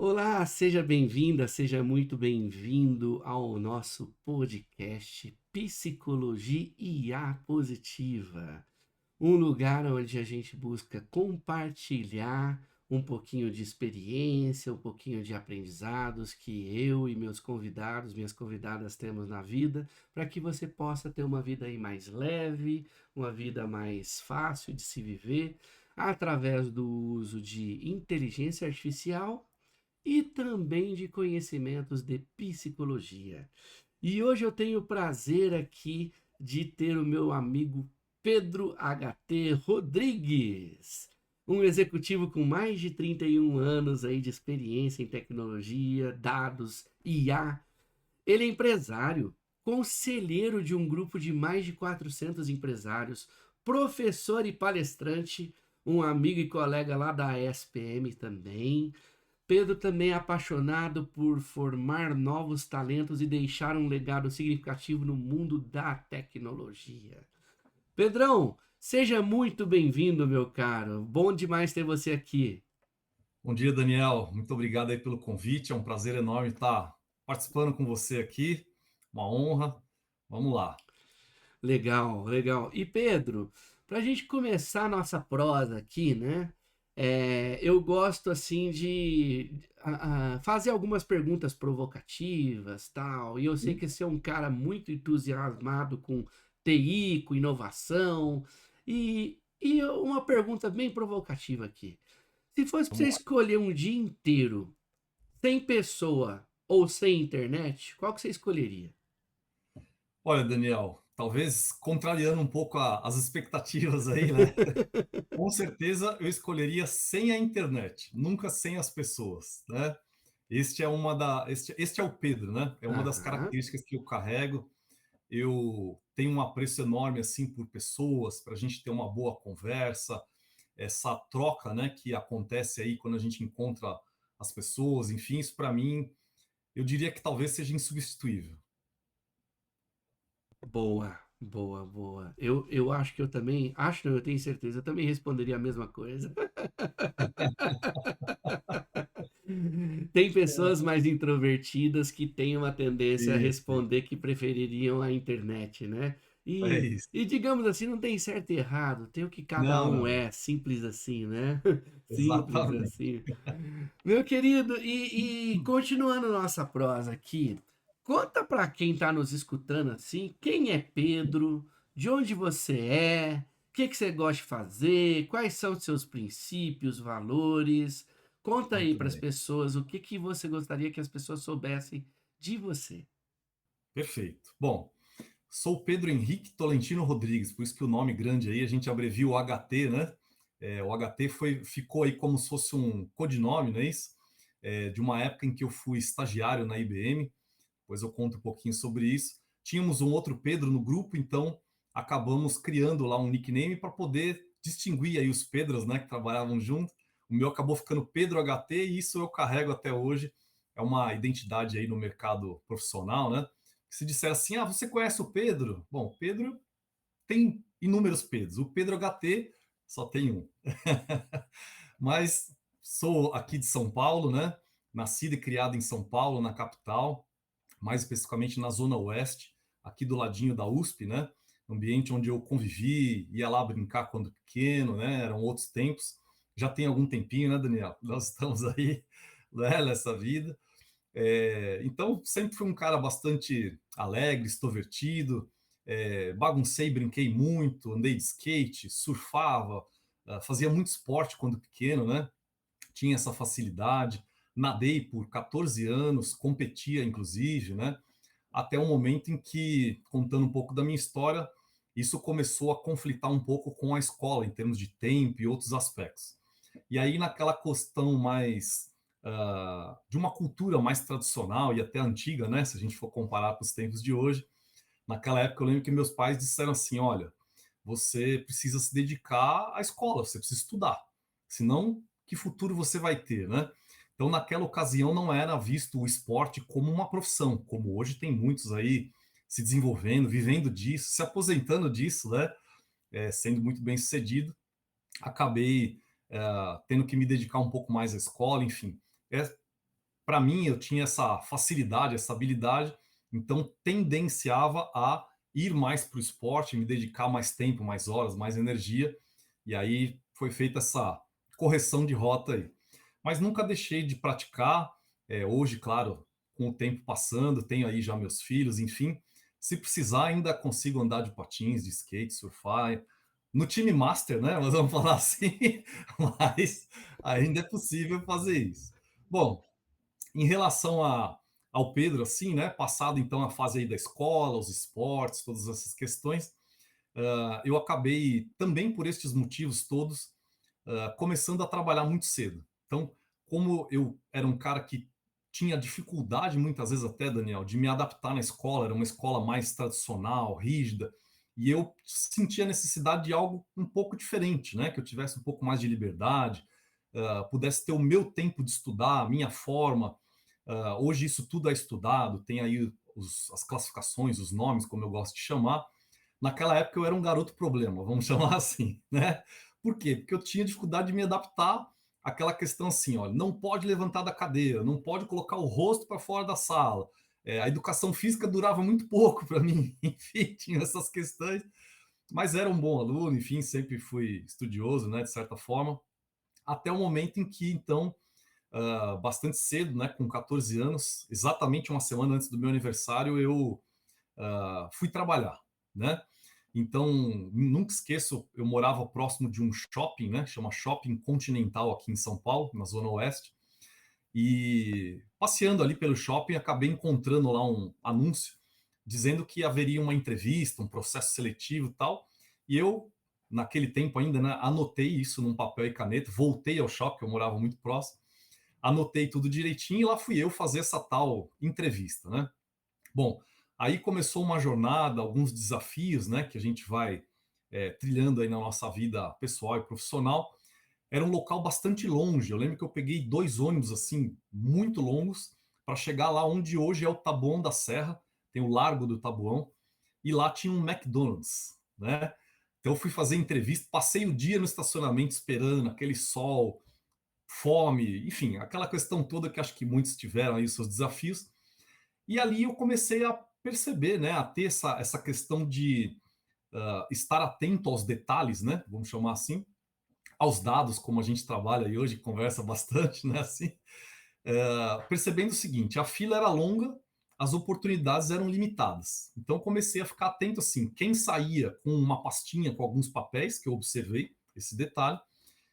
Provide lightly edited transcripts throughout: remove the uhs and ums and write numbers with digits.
Olá, seja bem-vinda, seja muito bem-vindo ao nosso podcast Psicologia IA Positiva, um lugar onde a gente busca compartilhar um pouquinho de experiência, um pouquinho de aprendizados que eu e meus convidados, minhas convidadas temos na vida, para que você possa ter uma vida aí mais leve, uma vida mais fácil de se viver, através do uso de inteligência artificial e também de conhecimentos de psicologia. E hoje eu tenho o prazer aqui de ter o meu amigo Pedro HT Rodrigues, um executivo com mais de 31 anos aí de experiência em tecnologia, dados, IA. Ele é empresário, conselheiro de um grupo de mais de 400 empresários, professor e palestrante, um amigo e colega lá da ESPM também. Pedro também é apaixonado por formar novos talentos e deixar um legado significativo no mundo da tecnologia. Pedrão, seja muito bem-vindo, meu caro. Bom demais ter você aqui. Bom dia, Daniel. Muito obrigado aí pelo convite. É um prazer enorme estar participando com você aqui. Uma honra. Vamos lá. Legal, legal. E Pedro, para a gente começar a nossa prosa aqui, né? Eu gosto assim de fazer algumas perguntas provocativas, tal. E eu sei que você é um cara muito entusiasmado com TI, com inovação. E uma pergunta bem provocativa aqui. Se fosse para você Vamos lá. escolher um dia inteiro sem pessoa ou sem internet, qual que você escolheria? Olha, Daniel, talvez contrariando um pouco as expectativas aí, né? Com certeza eu escolheria sem a internet, nunca sem as pessoas, né? Este é o Pedro, né? É uma das Aham. características que eu carrego. Eu tenho um apreço enorme assim por pessoas, para a gente ter uma boa conversa, essa troca, né, que acontece aí quando a gente encontra as pessoas, enfim, isso para mim, eu diria que talvez seja insubstituível. Boa, boa, boa. Eu acho que eu também, acho não, eu tenho certeza, eu também responderia a mesma coisa. Tem pessoas mais introvertidas que têm uma tendência a Isso, responder que prefeririam a internet, né? é E, isso. e digamos assim, não tem certo e errado, tem o que cada Não, um não, é, simples assim, né? Simples exatamente. assim. Meu querido, e continuando nossa prosa aqui, conta para quem está nos escutando assim, quem é Pedro, de onde você é, o que que você gosta de fazer, quais são os seus princípios, valores. Conta aí Muito para as bem. pessoas o que que você gostaria que as pessoas soubessem de você. Perfeito. Bom, sou Pedro Henrique Tolentino Rodrigues, por isso que o nome grande aí a gente abrevia o HT, né? O HT ficou aí como se fosse um codinome, não é isso? De uma época em que eu fui estagiário na IBM, depois eu conto um pouquinho sobre isso. Tínhamos um outro Pedro no grupo, então acabamos criando lá um nickname para poder distinguir aí os Pedros, né, que trabalhavam junto. O meu acabou ficando Pedro HT e isso eu carrego até hoje. É uma identidade aí no mercado profissional, né? Se disser assim, ah, você conhece o Pedro? Bom, Pedro tem inúmeros Pedros. O Pedro HT só tem um. Mas sou aqui de São Paulo, né? Nascido e criado em São Paulo, na capital, mais especificamente na Zona Oeste, aqui do ladinho da USP, né? Ambiente onde eu convivi, ia lá brincar quando pequeno, né? Eram outros tempos. Já tem algum tempinho, né, Daniel? Nós estamos aí, né, nessa vida. Então, sempre fui um cara bastante alegre, extrovertido, baguncei, brinquei muito, andei de skate, surfava, fazia muito esporte quando pequeno, né? Tinha essa facilidade. Nadei por 14 anos, competia inclusive, né? Até o momento em que, contando um pouco da minha história, isso começou a conflitar um pouco com a escola, em termos de tempo e outros aspectos. E aí, naquela questão mais de uma cultura mais tradicional e até antiga, né? Se a gente for comparar com os tempos de hoje, naquela época eu lembro que meus pais disseram assim: olha, você precisa se dedicar à escola, você precisa estudar, senão que futuro você vai ter, né? Então, naquela ocasião, não era visto o esporte como uma profissão, como hoje tem muitos aí se desenvolvendo, vivendo disso, se aposentando disso, né? Sendo muito bem sucedido. Acabei tendo que me dedicar um pouco mais à escola, enfim. para mim, eu tinha essa facilidade, essa habilidade, então tendenciava a ir mais para o esporte, me dedicar mais tempo, mais horas, mais energia, e aí foi feita essa correção de rota aí. Mas nunca deixei de praticar. Hoje, claro, com o tempo passando, tenho aí já meus filhos, enfim. Se precisar, ainda consigo andar de patins, de skate, surfar. No time master, né? Mas vamos falar assim, mas ainda é possível fazer isso. Bom, em relação ao Pedro, assim, né? Passado então a fase aí da escola, os esportes, todas essas questões, eu acabei também por estes motivos todos começando a trabalhar muito cedo. Então, como eu era um cara que tinha dificuldade, muitas vezes até, Daniel, de me adaptar na escola, era uma escola mais tradicional, rígida, e eu sentia a necessidade de algo um pouco diferente, né? Que eu tivesse um pouco mais de liberdade, pudesse ter o meu tempo de estudar, a minha forma. Hoje isso tudo é estudado, tem aí as classificações, os nomes, como eu gosto de chamar. Naquela época eu era um garoto problema, vamos chamar assim, né? Por quê? Porque eu tinha dificuldade de me adaptar àquela questão assim, olha, não pode levantar da cadeira, não pode colocar o rosto para fora da sala. A educação física durava muito pouco para mim, enfim, tinha essas questões, mas era um bom aluno, enfim, sempre fui estudioso, né, de certa forma, até o momento em que, então, bastante cedo, né, com 14 anos, exatamente uma semana antes do meu aniversário, eu fui trabalhar, né? Então, nunca esqueço, eu morava próximo de um shopping, né? Chama Shopping Continental aqui em São Paulo, na Zona Oeste. E passeando ali pelo shopping, acabei encontrando lá um anúncio dizendo que haveria uma entrevista, um processo seletivo e tal. E eu, naquele tempo ainda, né, anotei isso num papel e caneta, voltei ao shopping, eu morava muito próximo, anotei tudo direitinho e lá fui eu fazer essa tal entrevista, né? Bom, aí começou uma jornada, alguns desafios, né, que a gente vai trilhando aí na nossa vida pessoal e profissional. Era um local bastante longe. Eu lembro que eu peguei 2 ônibus assim muito longos para chegar lá onde hoje é o Taboão da Serra, tem o Largo do Taboão, e lá tinha um McDonald's, né? Então eu fui fazer entrevista, passei o dia no estacionamento esperando aquele sol, fome, enfim, aquela questão toda que acho que muitos tiveram aí os seus desafios. E ali eu comecei a perceber, né, a ter essa questão de estar atento aos detalhes, né, vamos chamar assim, aos dados, como a gente trabalha e hoje conversa bastante, né, assim, percebendo o seguinte, a fila era longa, as oportunidades eram limitadas. Então comecei a ficar atento assim, quem saía com uma pastinha com alguns papéis, que eu observei esse detalhe,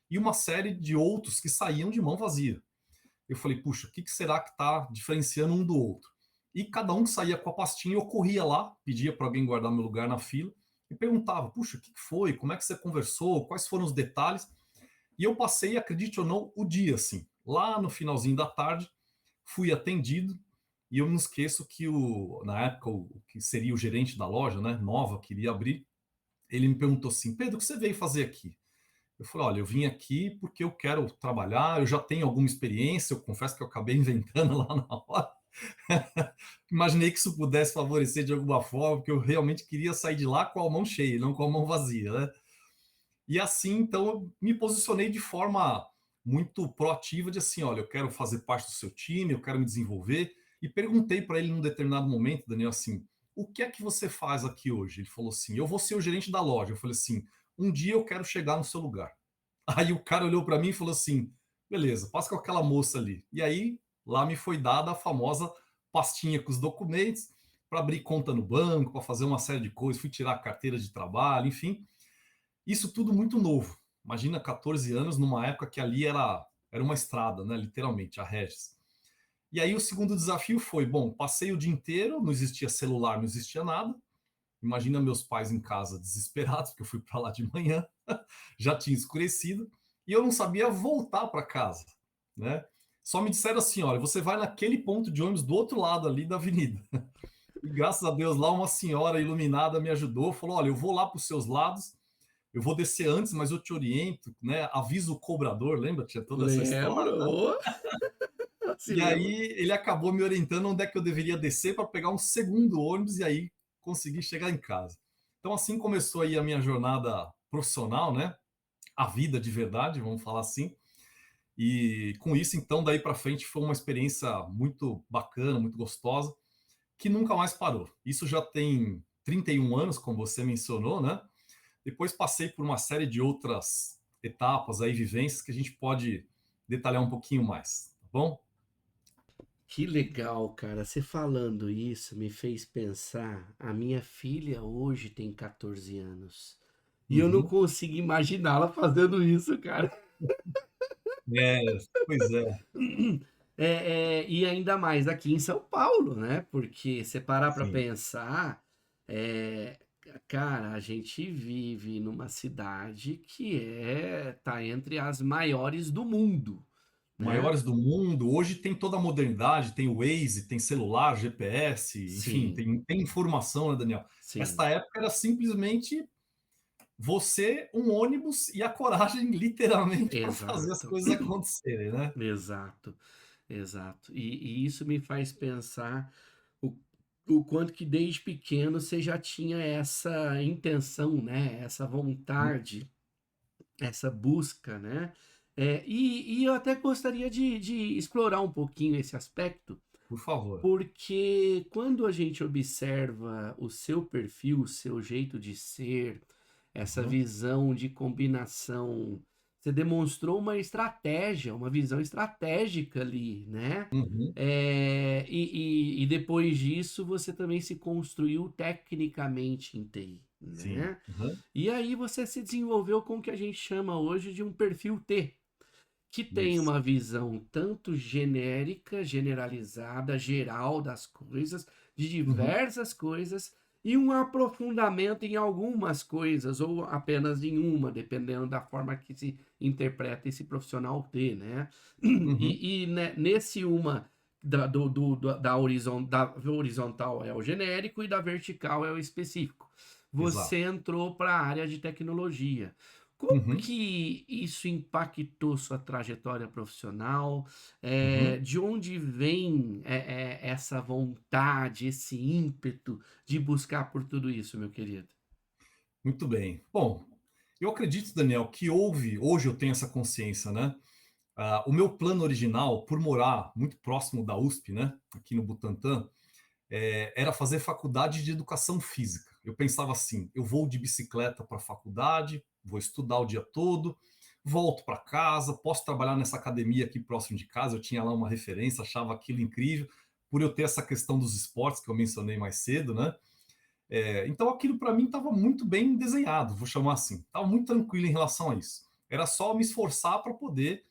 e uma série de outros que saíam de mão vazia. Eu falei, puxa, o que será que está diferenciando um do outro? E cada um que saía com a pastinha, eu corria lá, pedia para alguém guardar meu lugar na fila e perguntava, puxa, o que foi? Como é que você conversou? Quais foram os detalhes? E eu passei, acredite ou não, o dia assim. Lá no finalzinho da tarde, fui atendido e eu não esqueço que na época o que seria o gerente da loja, né, nova, que iria abrir, ele me perguntou assim, Pedro, o que você veio fazer aqui? Eu falei, olha, eu vim aqui porque eu quero trabalhar, eu já tenho alguma experiência, eu confesso que eu acabei inventando lá na hora. Imaginei que isso pudesse favorecer de alguma forma, porque eu realmente queria sair de lá com a mão cheia, não com a mão vazia, né? E assim, então, eu me posicionei de forma muito proativa, de assim, olha, eu quero fazer parte do seu time, eu quero me desenvolver, e perguntei para ele num determinado momento, Daniel, assim, o que é que você faz aqui hoje? Ele falou assim, eu vou ser o gerente da loja. Eu falei assim, um dia eu quero chegar no seu lugar. Aí o cara olhou para mim e falou assim, beleza, passa com aquela moça ali. E aí, lá me foi dada a famosa pastinha com os documentos, para abrir conta no banco, para fazer uma série de coisas, fui tirar a carteira de trabalho, enfim, isso tudo muito novo. Imagina 14 anos numa época que ali era uma estrada, né? Literalmente, a Regis. E aí o segundo desafio foi, bom, passei o dia inteiro, não existia celular, não existia nada. Imagina meus pais em casa desesperados, porque eu fui para lá de manhã, já tinha escurecido, e eu não sabia voltar para casa, né? Só me disseram assim, olha, você vai naquele ponto de ônibus do outro lado ali da avenida. E graças a Deus lá uma senhora iluminada me ajudou, falou, olha, eu vou lá para os seus lados, eu vou descer antes, mas eu te oriento, né? Avisa o cobrador, lembra? Tinha toda essa história, Lembro, né? ô, se E lembra. aí ele acabou me orientando onde é que eu deveria descer para pegar um segundo ônibus e aí conseguir chegar em casa. Então assim começou aí a minha jornada profissional, né? A vida de verdade, vamos falar assim. E com isso, então, daí para frente foi uma experiência muito bacana, muito gostosa, que nunca mais parou. Isso já tem 31 anos, como você mencionou, né? Depois passei por uma série de outras etapas aí, vivências que a gente pode detalhar um pouquinho mais, tá bom? Que legal, cara. Você falando isso me fez pensar. A minha filha hoje tem 14 anos. E eu não Uhum. consigo imaginá-la fazendo isso, cara. É, pois é, E ainda mais aqui em São Paulo, né? Porque se parar para sim. pensar, é, cara, a gente vive numa cidade que tá entre as maiores do mundo, né? Maiores do mundo, hoje tem toda a modernidade, tem o Waze, tem celular, GPS, enfim, Sim, tem informação, né, Daniel? sim, Esta época era simplesmente você, um ônibus e a coragem, literalmente, para fazer as exato, coisas acontecerem, né? exato, exato. E isso me faz pensar o, o quanto que desde pequeno você já tinha essa intenção, né? Essa vontade, essa busca, né? E eu até gostaria de explorar um pouquinho esse aspecto, Por favor. porque quando a gente observa o seu perfil, o seu jeito de ser, essa Uhum, visão de combinação, você demonstrou uma estratégia, uma visão estratégica ali, né? uhum, E depois disso você também se construiu tecnicamente em TI, sim. né? Uhum, E aí você se desenvolveu com o que a gente chama hoje de um perfil T, que tem isso. uma visão tanto genérica, generalizada, geral das coisas, de Uhum, diversas coisas, e um aprofundamento em algumas coisas, ou apenas em uma, dependendo da forma que se interpreta esse profissional T, né? uhum, Né, nesse uma. Da horizontal é o genérico e da vertical é o específico. Você exato. entrou para a área de tecnologia. Como Uhum, que isso impactou sua trajetória profissional? uhum. De onde vem essa vontade, esse ímpeto de buscar por tudo isso, meu querido? Muito bem. Bom, eu acredito, Daniel, que houve, hoje eu tenho essa consciência, né? O meu plano original, por morar muito próximo da USP, né, aqui no Butantã, era fazer faculdade de educação física. Eu pensava assim: eu vou de bicicleta para a faculdade, vou estudar o dia todo, volto para casa, posso trabalhar nessa academia aqui próximo de casa. Eu tinha lá uma referência, achava aquilo incrível, por eu ter essa questão dos esportes que eu mencionei mais cedo, né? Então aquilo para mim estava muito bem desenhado, vou chamar assim. Estava muito tranquilo em relação a isso. Era só me esforçar para poder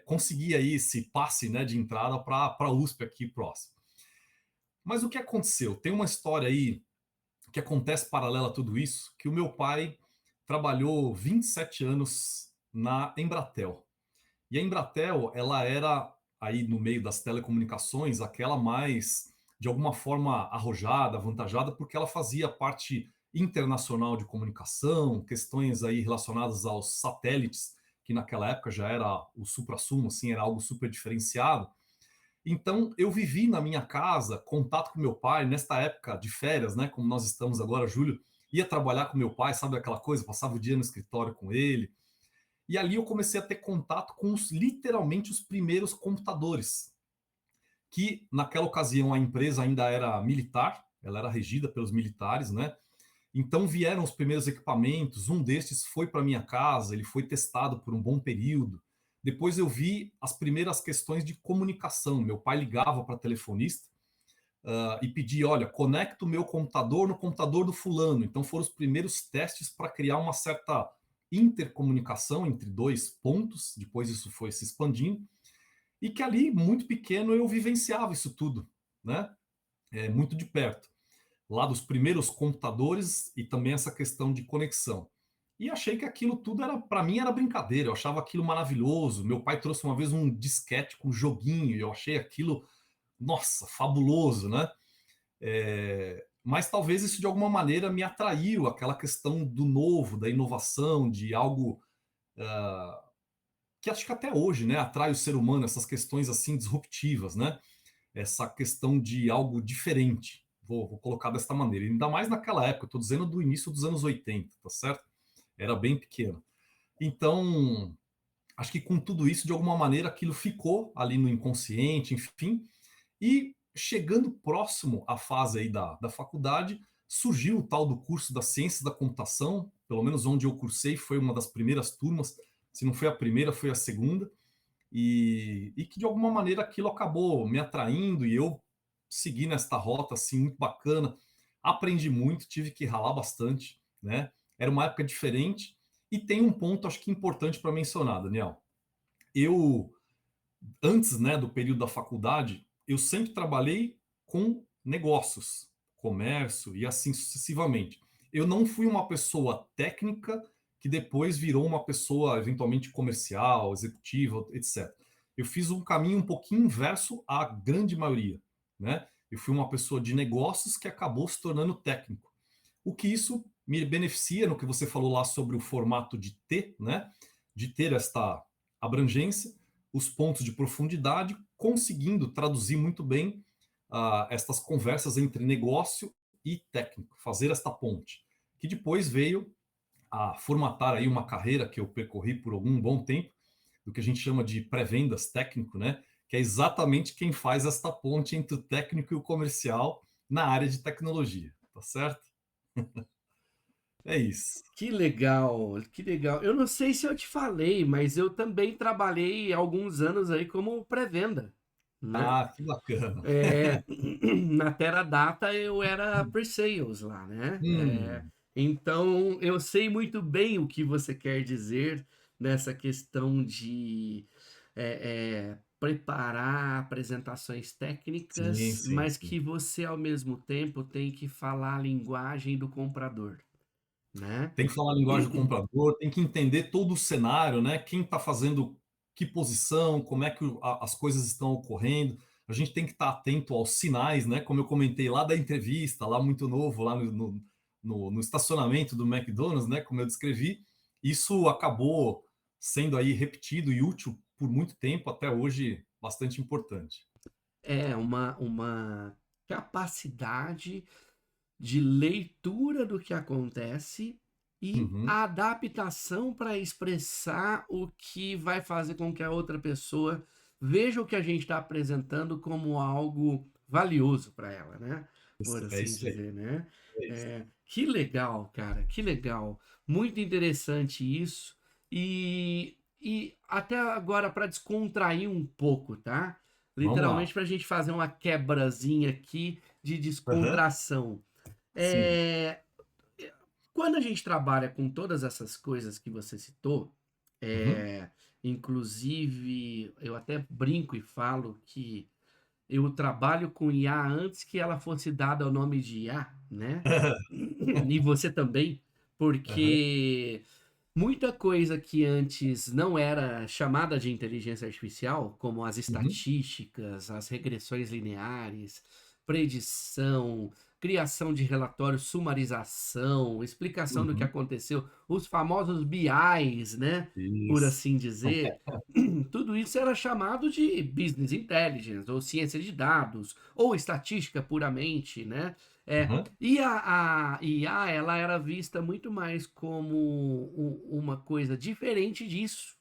conseguir aí esse passe, né, de entrada para a USP aqui próximo. Mas o que aconteceu? Tem uma história aí que acontece paralela a tudo isso, que o meu pai trabalhou 27 anos na Embratel. E a Embratel, ela era aí no meio das telecomunicações, aquela mais, de alguma forma, arrojada, avantajada, porque ela fazia parte internacional de comunicação, questões aí relacionadas aos satélites, que naquela época já era o suprassumo, assim, era algo super diferenciado. Então, eu vivi na minha casa contato com meu pai nesta época de férias, né? Como nós estamos agora, julho, ia trabalhar com meu pai, sabe aquela coisa? Passava o dia no escritório com ele. E ali eu comecei a ter contato com literalmente os primeiros computadores, que naquela ocasião a empresa ainda era militar, ela era regida pelos militares, né? Então vieram os primeiros equipamentos, um destes foi para minha casa, ele foi testado por um bom período. Depois eu vi as primeiras questões de comunicação. Meu pai ligava para telefonista e pedia: olha, conecta o meu computador no computador do fulano. Então foram os primeiros testes para criar uma certa intercomunicação entre dois pontos. Depois isso foi se expandindo e que ali, muito pequeno, eu vivenciava isso tudo, né? Muito de perto, lá dos primeiros computadores e também essa questão de conexão. E achei que aquilo tudo era, para mim, era brincadeira. Eu achava aquilo maravilhoso. Meu pai trouxe uma vez um disquete com um joguinho e eu achei aquilo, nossa, fabuloso, né? Mas talvez isso de alguma maneira me atraiu, aquela questão do novo, da inovação, de algo que acho que até hoje, né, atrai o ser humano, essas questões assim disruptivas, né? Essa questão de algo diferente. Vou colocar desta maneira. Ainda mais naquela época, estou dizendo do início dos anos 80, tá certo? Era bem pequeno. Então, acho que com tudo isso, de alguma maneira, aquilo ficou ali no inconsciente, enfim, e chegando próximo à fase aí da faculdade, surgiu o tal do curso das Ciências da Computação, pelo menos onde eu cursei, foi uma das primeiras turmas, se não foi a primeira, foi a segunda, e que de alguma maneira aquilo acabou me atraindo e eu segui nesta rota assim muito bacana, aprendi muito, tive que ralar bastante, né? Era uma época diferente e tem um ponto acho que importante para mencionar, Daniel. Eu antes, né, do período da faculdade, eu sempre trabalhei com negócios, comércio e assim sucessivamente. Eu não fui uma pessoa técnica que depois virou uma pessoa eventualmente comercial, executiva, etc. Eu fiz um caminho um pouquinho inverso à grande maioria, né? Eu fui uma pessoa de negócios que acabou se tornando técnico. O que isso me beneficia no que você falou lá sobre o formato de T, né? De ter esta abrangência, os pontos de profundidade, conseguindo traduzir muito bem estas conversas entre negócio e técnico, fazer esta ponte, que depois veio a formatar aí uma carreira que eu percorri por algum bom tempo, do que a gente chama de pré-vendas técnico, né? Que é exatamente quem faz esta ponte entre o técnico e o comercial na área de tecnologia, tá certo? É isso. Que legal, que legal. Eu não sei se eu te falei, mas eu também trabalhei alguns anos aí como pré-venda, né? Ah, que bacana. É, na Teradata eu era pre-sales lá, né? Hum, Então eu sei muito bem o que você quer dizer nessa questão de preparar apresentações sim, técnicas, sim, mas sim. que você ao mesmo tempo tem que falar a linguagem do comprador, né? Tem que falar a linguagem do comprador, tem que entender todo o cenário, né? Quem está fazendo que posição, como é que as coisas estão ocorrendo. A gente tem que estar atento aos sinais, né? Como eu comentei lá da entrevista, lá muito novo, lá no estacionamento do McDonald's, né? Como eu descrevi, isso acabou sendo aí repetido e útil por muito tempo, até hoje bastante importante. É uma capacidade de leitura do que acontece e Uhum, a adaptação para expressar o que vai fazer com que a outra pessoa veja o que a gente está apresentando como algo valioso para ela, né? Por é assim isso aí, dizer, né? é isso. Que legal, cara, que legal. Muito interessante isso. E até agora, para descontrair um pouco, tá? Vamos lá. Literalmente para a gente fazer uma quebrazinha aqui de Aham, descontração. sim. É, quando a gente trabalha com todas essas coisas que você citou, Uhum. é, inclusive eu até brinco e falo que eu trabalho com IA antes que ela fosse dada o nome de IA, né? E você também, Aham, porque muita coisa que antes não era chamada de inteligência artificial, como as uhum, estatísticas, as regressões lineares, predição, criação de relatórios, sumarização, explicação do que uhum. aconteceu, os famosos BIs, né? Por Isso. assim dizer, tudo isso era chamado de business intelligence, ou ciência de dados, ou estatística puramente, né? Aham, E a IA, ela era vista muito mais como uma coisa diferente disso,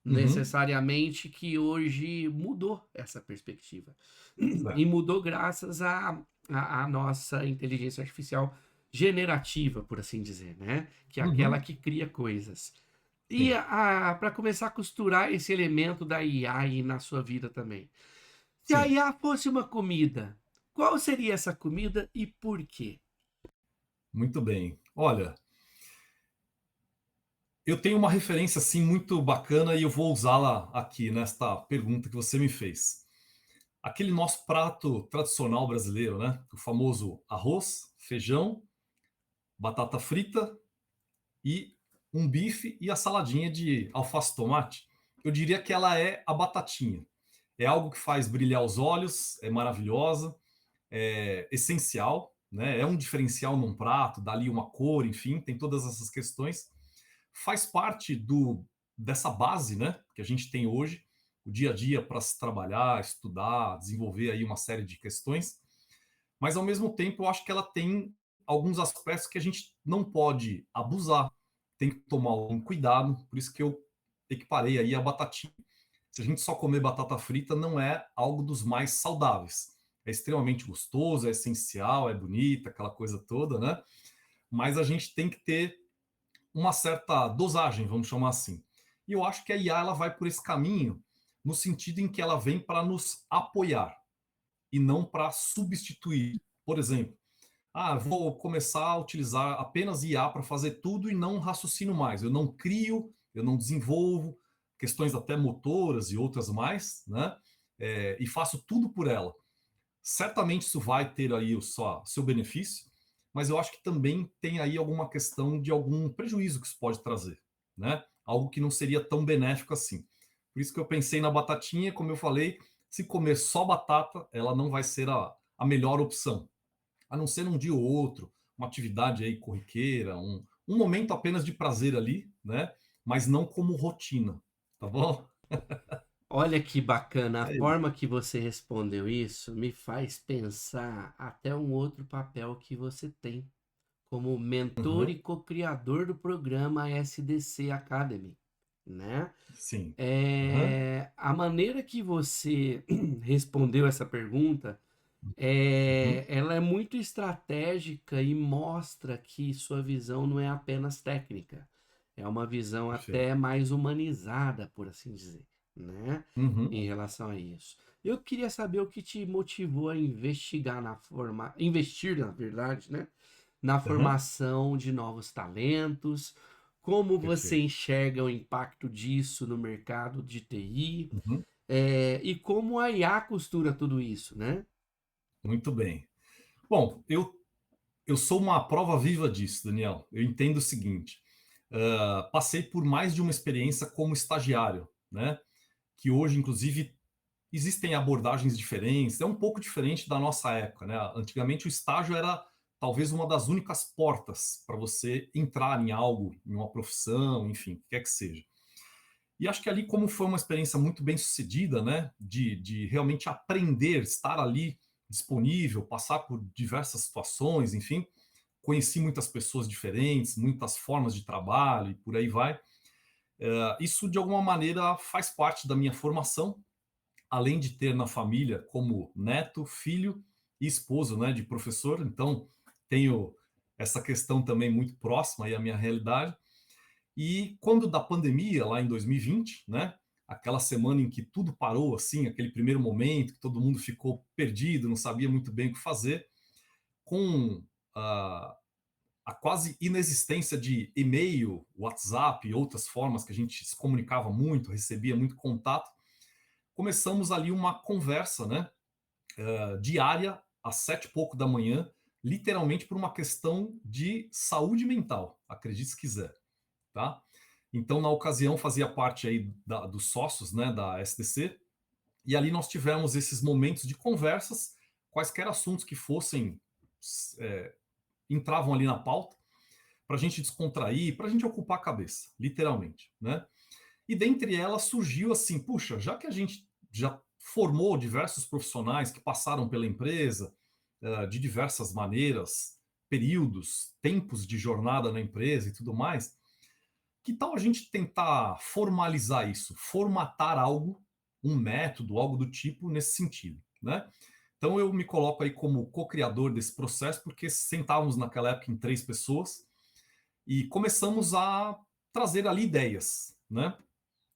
uhum. necessariamente, que hoje mudou essa perspectiva. E Certo. mudou graças à nossa inteligência artificial generativa, por assim dizer, né? Que é aquela Uhum. que cria coisas. E Sim, para começar a costurar esse elemento da IA aí na sua vida também. Se a sim. IA fosse uma comida, qual seria essa comida e por quê? Muito bem. Olha, eu tenho uma referência assim muito bacana e eu vou usá-la aqui nesta pergunta que você me fez. Aquele nosso prato tradicional brasileiro, né? O famoso arroz, feijão, batata frita e um bife e a saladinha de alface e tomate. Eu diria que ela é a batatinha. É algo que faz brilhar os olhos, é maravilhosa, é essencial, né? É um diferencial num prato, dá ali uma cor, enfim, tem todas essas questões. Faz parte dessa base, né, que a gente tem hoje, o dia a dia para se trabalhar, estudar, desenvolver aí uma série de questões. Mas ao mesmo tempo, eu acho que ela tem alguns aspectos que a gente não pode abusar, tem que tomar um cuidado. Por isso que eu equiparei aí a batatinha. Se a gente só comer batata frita, não é algo dos mais saudáveis. É extremamente gostoso, é essencial, é bonita, aquela coisa toda, né? Mas a gente tem que ter uma certa dosagem, vamos chamar assim. E eu acho que a IA ela vai por esse caminho, no sentido em que ela vem para nos apoiar e não para substituir. Por exemplo, vou começar a utilizar apenas IA para fazer tudo e não raciocino mais. Eu não crio, eu não desenvolvo questões até motoras e outras mais, né? E faço tudo por ela. Certamente isso vai ter aí o seu benefício, mas eu acho que também tem aí alguma questão de algum prejuízo que isso pode trazer, né? Algo que não seria tão benéfico assim. Por isso que eu pensei na batatinha, como eu falei, se comer só batata, ela não vai ser a melhor opção, a não ser um dia ou outro, uma atividade aí corriqueira, um momento apenas de prazer ali, né? Mas não como rotina, tá bom? Olha que bacana, a É isso. forma que você respondeu isso me faz pensar até um outro papel que você tem como mentor e Uhum, co-criador do programa SDC Academy, né? sim. Uhum, A maneira que você respondeu essa pergunta, uhum, ela é muito estratégica e mostra que sua visão não é apenas técnica, é uma visão perfeito. até mais humanizada, por assim dizer, né? Uhum, Em relação a isso. Eu queria saber o que te motivou a investigar investir, na verdade, né? Na uhum, formação de novos talentos, como você perfeito. enxerga o impacto disso no mercado de TI, Uhum, e como a IA costura tudo isso, né? muito bem. Bom, eu sou uma prova viva disso, Daniel. Eu entendo o seguinte: passei por mais de uma experiência como estagiário, né? Que hoje, inclusive, existem abordagens diferentes. É um pouco diferente da nossa época, né? Antigamente, o estágio era talvez uma das únicas portas para você entrar em algo, em uma profissão, enfim, o que quer que seja. E acho que ali, como foi uma experiência muito bem sucedida, né, de realmente aprender, estar ali disponível, passar por diversas situações, enfim, conheci muitas pessoas diferentes, muitas formas de trabalho e por aí vai. Isso, de alguma maneira, faz parte da minha formação, além de ter na família como neto, filho e esposo, né, de professor. Então, tenho essa questão também muito próxima aí à minha realidade. E quando da pandemia, lá em 2020, né? Aquela semana em que tudo parou, assim, aquele primeiro momento que todo mundo ficou perdido, não sabia muito bem o que fazer, com a quase inexistência de e-mail, WhatsApp e outras formas que a gente se comunicava muito, recebia muito contato, começamos ali uma conversa, né? Diária, às 7 e pouco da manhã, literalmente por uma questão de saúde mental, acredite se quiser, tá? Então, na ocasião, fazia parte aí dos sócios, né, da SDC, e ali nós tivemos esses momentos de conversas, quaisquer assuntos que fossem, é, entravam ali na pauta, para a gente descontrair, para a gente ocupar a cabeça, literalmente, né? E dentre elas surgiu assim, puxa, já que a gente já formou diversos profissionais que passaram pela empresa, de diversas maneiras, períodos, tempos de jornada na empresa e tudo mais, que tal a gente tentar formalizar isso, formatar algo, um método, algo do tipo nesse sentido, né? Então eu me coloco aí como co-criador desse processo, porque sentávamos naquela época em 3 pessoas e começamos a trazer ali ideias, né?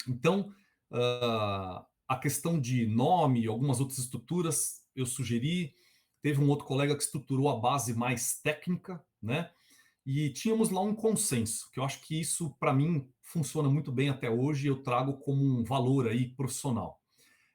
Então a questão de nome, algumas outras estruturas eu sugeri, teve um outro colega que estruturou a base mais técnica, né? E tínhamos lá um consenso, que eu acho que isso, para mim, funciona muito bem até hoje e eu trago como um valor aí profissional.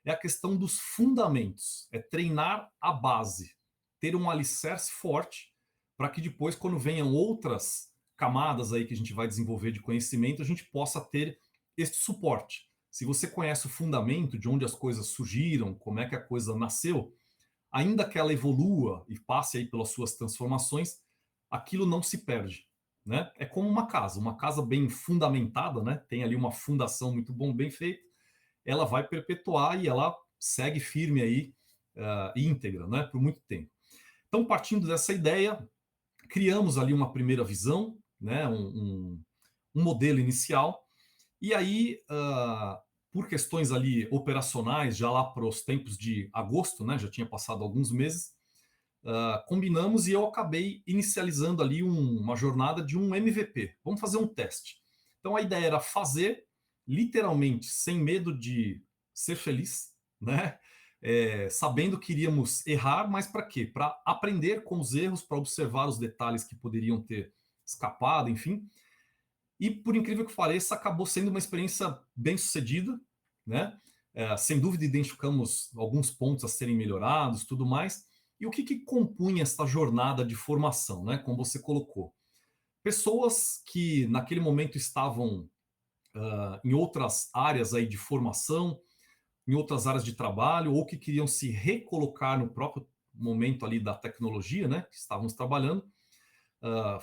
É a questão dos fundamentos, é treinar a base, ter um alicerce forte para que depois, quando venham outras camadas aí que a gente vai desenvolver de conhecimento, a gente possa ter este suporte. Se você conhece o fundamento de onde as coisas surgiram, como é que a coisa nasceu, ainda que ela evolua e passe aí pelas suas transformações, aquilo não se perde, né? É como uma casa bem fundamentada, né? Tem ali uma fundação muito bom, bem feita, ela vai perpetuar e ela segue firme aí, íntegra, né? Por muito tempo. Então, partindo dessa ideia, criamos ali uma primeira visão, né? Um modelo inicial E aí, por questões ali operacionais, já lá para os tempos de agosto, né, já tinha passado alguns meses, combinamos e eu acabei inicializando ali uma jornada de um MVP. Vamos fazer um teste. Então a ideia era fazer, literalmente, sem medo de ser feliz, né? Sabendo que iríamos errar, mas para quê? Para aprender com os erros, para observar os detalhes que poderiam ter escapado, enfim. E por incrível que pareça, acabou sendo uma experiência bem sucedida, né? Sem dúvida identificamos alguns pontos a serem melhorados, tudo mais. E o que compunha essa jornada de formação, né? Como você colocou, pessoas que naquele momento estavam em outras áreas aí de formação, em outras áreas de trabalho, ou que queriam se recolocar no próprio momento ali da tecnologia, né? Que estávamos trabalhando.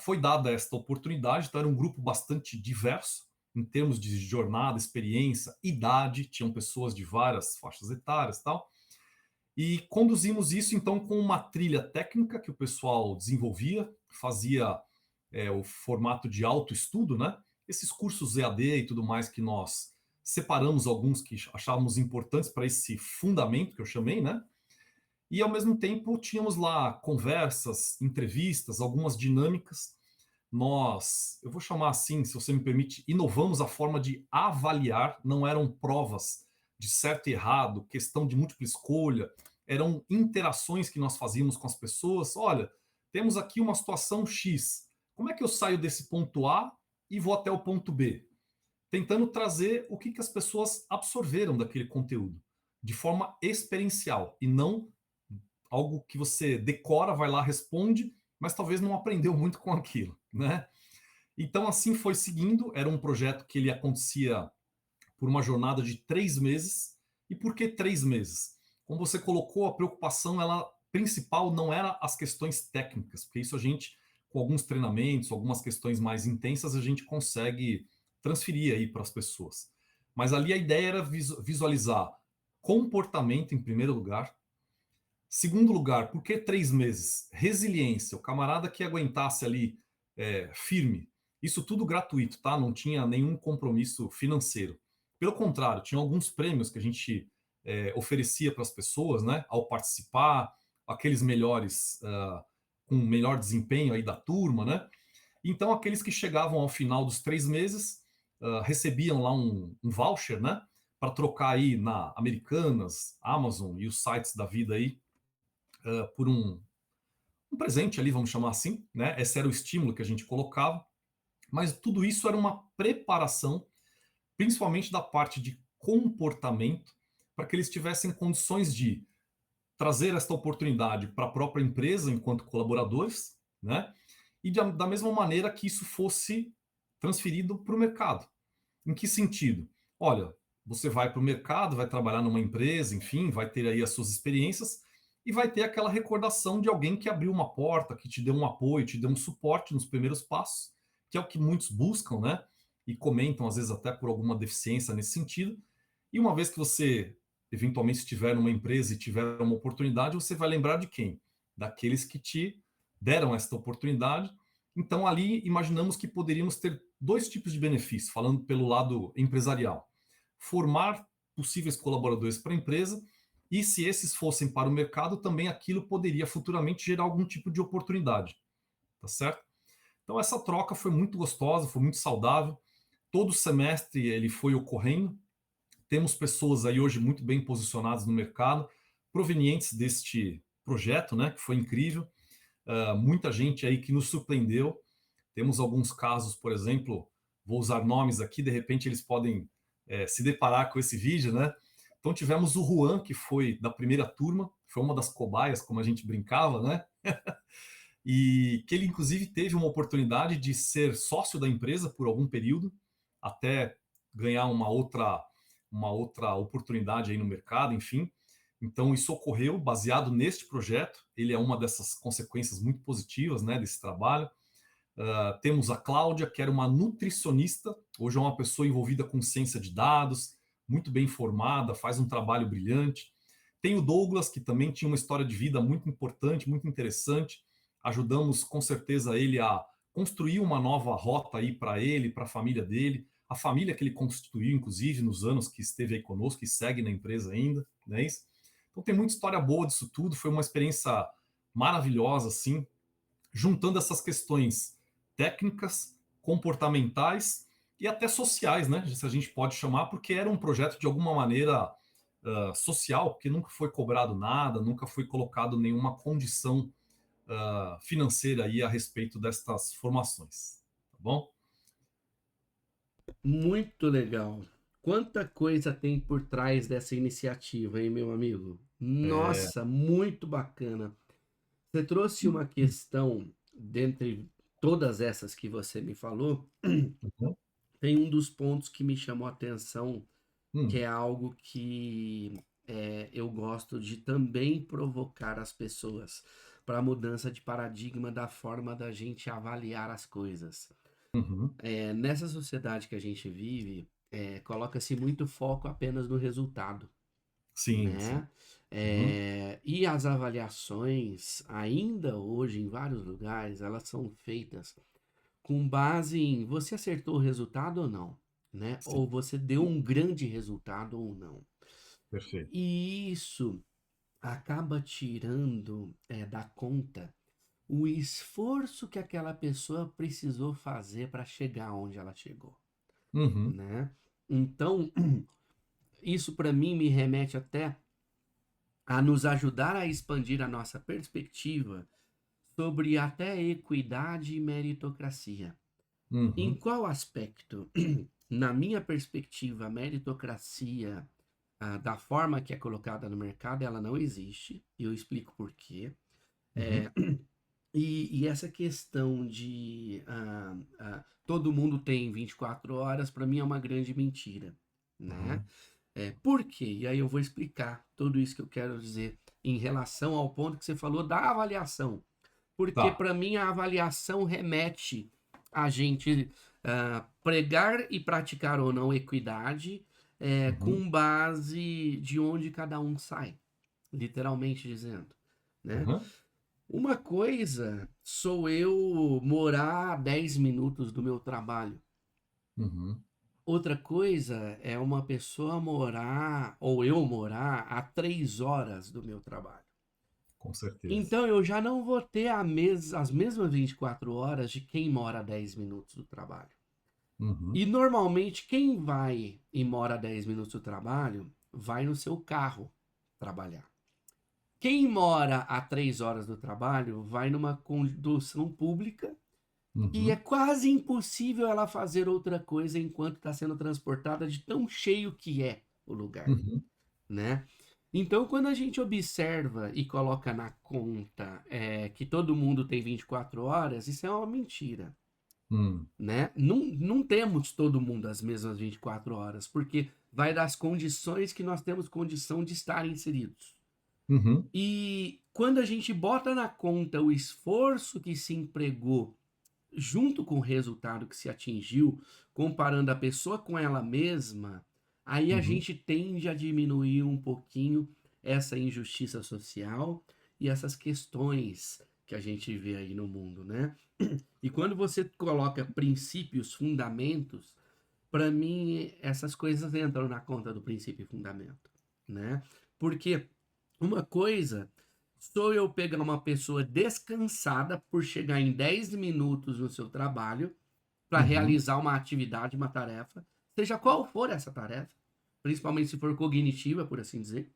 Foi dada esta oportunidade, então era um grupo bastante diverso em termos de jornada, experiência, idade, tinham pessoas de várias faixas etárias e tal. E conduzimos isso então com uma trilha técnica que o pessoal desenvolvia, fazia o formato de autoestudo, né? Esses cursos EAD e tudo mais que nós separamos alguns que achávamos importantes para esse fundamento que eu chamei, né? E ao mesmo tempo tínhamos lá conversas, entrevistas, algumas dinâmicas. Nós, eu vou chamar assim, se você me permite, inovamos a forma de avaliar, não eram provas de certo e errado, questão de múltipla escolha, eram interações que nós fazíamos com as pessoas. Olha, temos aqui uma situação X, como é que eu saio desse ponto A e vou até o ponto B? Tentando trazer o que as pessoas absorveram daquele conteúdo, de forma experiencial, e não algo que você decora, vai lá, responde, mas talvez não aprendeu muito com aquilo, né? Então, assim foi seguindo. Era um projeto que ele acontecia por uma jornada de 3 meses. E por que 3 meses? Como você colocou, a preocupação ela principal não era as questões técnicas, porque isso a gente, com alguns treinamentos, algumas questões mais intensas, a gente consegue transferir aí para as pessoas. Mas ali a ideia era visualizar comportamento em primeiro lugar. Segundo lugar, por que 3 meses? Resiliência, o camarada que aguentasse ali firme. Isso tudo gratuito, tá? Não tinha nenhum compromisso financeiro. Pelo contrário, tinha alguns prêmios que a gente oferecia para as pessoas, né? Ao participar, aqueles melhores, com melhor desempenho aí da turma, né? Então, aqueles que chegavam ao final dos 3 meses recebiam lá um voucher, né? Para trocar aí na Americanas, Amazon e os sites da vida aí por um presente ali, vamos chamar assim, né? Esse era o estímulo que a gente colocava, mas tudo isso era uma preparação, principalmente da parte de comportamento, para que eles tivessem condições de trazer esta oportunidade para a própria empresa enquanto colaboradores, né? E da mesma maneira que isso fosse transferido para o mercado. Em que sentido? Olha, você vai para o mercado, vai trabalhar numa empresa, enfim, vai ter aí as suas experiências e vai ter aquela recordação de alguém que abriu uma porta, que te deu um apoio, te deu um suporte nos primeiros passos, que é o que muitos buscam, né? E comentam, às vezes, até por alguma deficiência nesse sentido. E uma vez que você, eventualmente, estiver numa empresa e tiver uma oportunidade, você vai lembrar de quem? Daqueles que te deram esta oportunidade. Então, ali, imaginamos que poderíamos ter dois tipos de benefícios, falando pelo lado empresarial. Formar possíveis colaboradores para a empresa, e se esses fossem para o mercado, também aquilo poderia futuramente gerar algum tipo de oportunidade, tá certo? Então essa troca foi muito gostosa, foi muito saudável. Todo semestre ele foi ocorrendo. Temos pessoas aí hoje muito bem posicionadas no mercado, provenientes deste projeto, né, que foi incrível. Muita gente aí que nos surpreendeu. Temos alguns casos, por exemplo, vou usar nomes aqui, de repente eles podem se deparar com esse vídeo, né? Então tivemos o Juan, que foi da primeira turma, foi uma das cobaias, como a gente brincava, né? E que ele inclusive teve uma oportunidade de ser sócio da empresa por algum período, até ganhar uma outra oportunidade aí no mercado, enfim. Então isso ocorreu baseado neste projeto. Ele é uma dessas consequências muito positivas, né, desse trabalho. Temos a Cláudia, que era uma nutricionista, hoje é uma pessoa envolvida com ciência de dados, muito bem formada, faz um trabalho brilhante. Tem o Douglas, que também tinha uma história de vida muito importante, muito interessante. Ajudamos com certeza ele a construir uma nova rota aí para ele, para a família dele, a família que ele constituiu, inclusive, nos anos que esteve aí conosco, e segue na empresa ainda, né? Então tem muita história boa disso tudo, foi uma experiência maravilhosa, assim, juntando essas questões técnicas, comportamentais e até sociais, né? Se a gente pode chamar, porque era um projeto de alguma maneira social, porque nunca foi cobrado nada, nunca foi colocado nenhuma condição financeira aí a respeito destas formações, tá bom? Muito legal. Quanta coisa tem por trás dessa iniciativa, hein, meu amigo? É, Nossa, muito bacana. Você trouxe uma questão, dentre todas essas que você me falou, uhum, tem um dos pontos que me chamou a atenção, que hum, é algo que eu gosto de também provocar as pessoas para a mudança de paradigma da forma da gente avaliar as coisas. uhum, Nessa sociedade que a gente vive, coloca-se muito foco apenas no resultado, sim, sim. né? Uhum, E as avaliações, ainda hoje, em vários lugares, elas são feitas com base em você acertou o resultado ou não, né? sim, Ou você deu um grande resultado ou não. perfeito. E isso acaba tirando da conta o esforço que aquela pessoa precisou fazer para chegar onde ela chegou, Uhum, né? Então, isso para mim me remete até a nos ajudar a expandir a nossa perspectiva sobre até equidade e meritocracia. Em uhum, qual aspecto? Na minha perspectiva, a meritocracia, da forma que é colocada no mercado, ela não existe. E eu explico por quê. uhum, E essa questão de todo mundo tem 24 horas, para mim é uma grande mentira, né? uhum. Por quê? E aí eu vou explicar tudo isso que eu quero dizer em relação ao ponto que você falou da avaliação. Porque Tá. para mim a avaliação remete a gente pregar e praticar ou não equidade Uhum, com base de onde cada um sai, literalmente dizendo, né? uhum, Uma coisa sou eu morar a 10 minutos do meu trabalho. uhum, Outra coisa é uma pessoa morar, ou eu morar, a 3 horas do meu trabalho. com certeza. Então eu já não vou ter as mesmas 24 horas de quem mora a 10 minutos do trabalho. Uhum, E normalmente quem vai e mora a 10 minutos do trabalho vai no seu carro trabalhar. Quem mora a 3 horas do trabalho vai numa condução pública e é uhum, quase impossível ela fazer outra coisa enquanto está sendo transportada de tão cheio que é o lugar, uhum, né? Então, quando a gente observa e coloca na conta que todo mundo tem 24 horas, isso é uma mentira, uhum, né? Não temos todo mundo as mesmas 24 horas, porque vai das condições que nós temos condição de estar inseridos. uhum, E quando a gente bota na conta o esforço que se empregou junto com o resultado que se atingiu, comparando a pessoa com ela mesma, aí a uhum, gente tende a diminuir um pouquinho essa injustiça social e essas questões que a gente vê aí no mundo, né? E quando você coloca princípios, fundamentos, para mim essas coisas entram na conta do princípio e fundamento, né? Porque uma coisa sou eu pegar uma pessoa descansada por chegar em 10 minutos no seu trabalho para uhum, realizar uma atividade, uma tarefa, seja qual for essa tarefa, principalmente se for cognitiva, por assim dizer.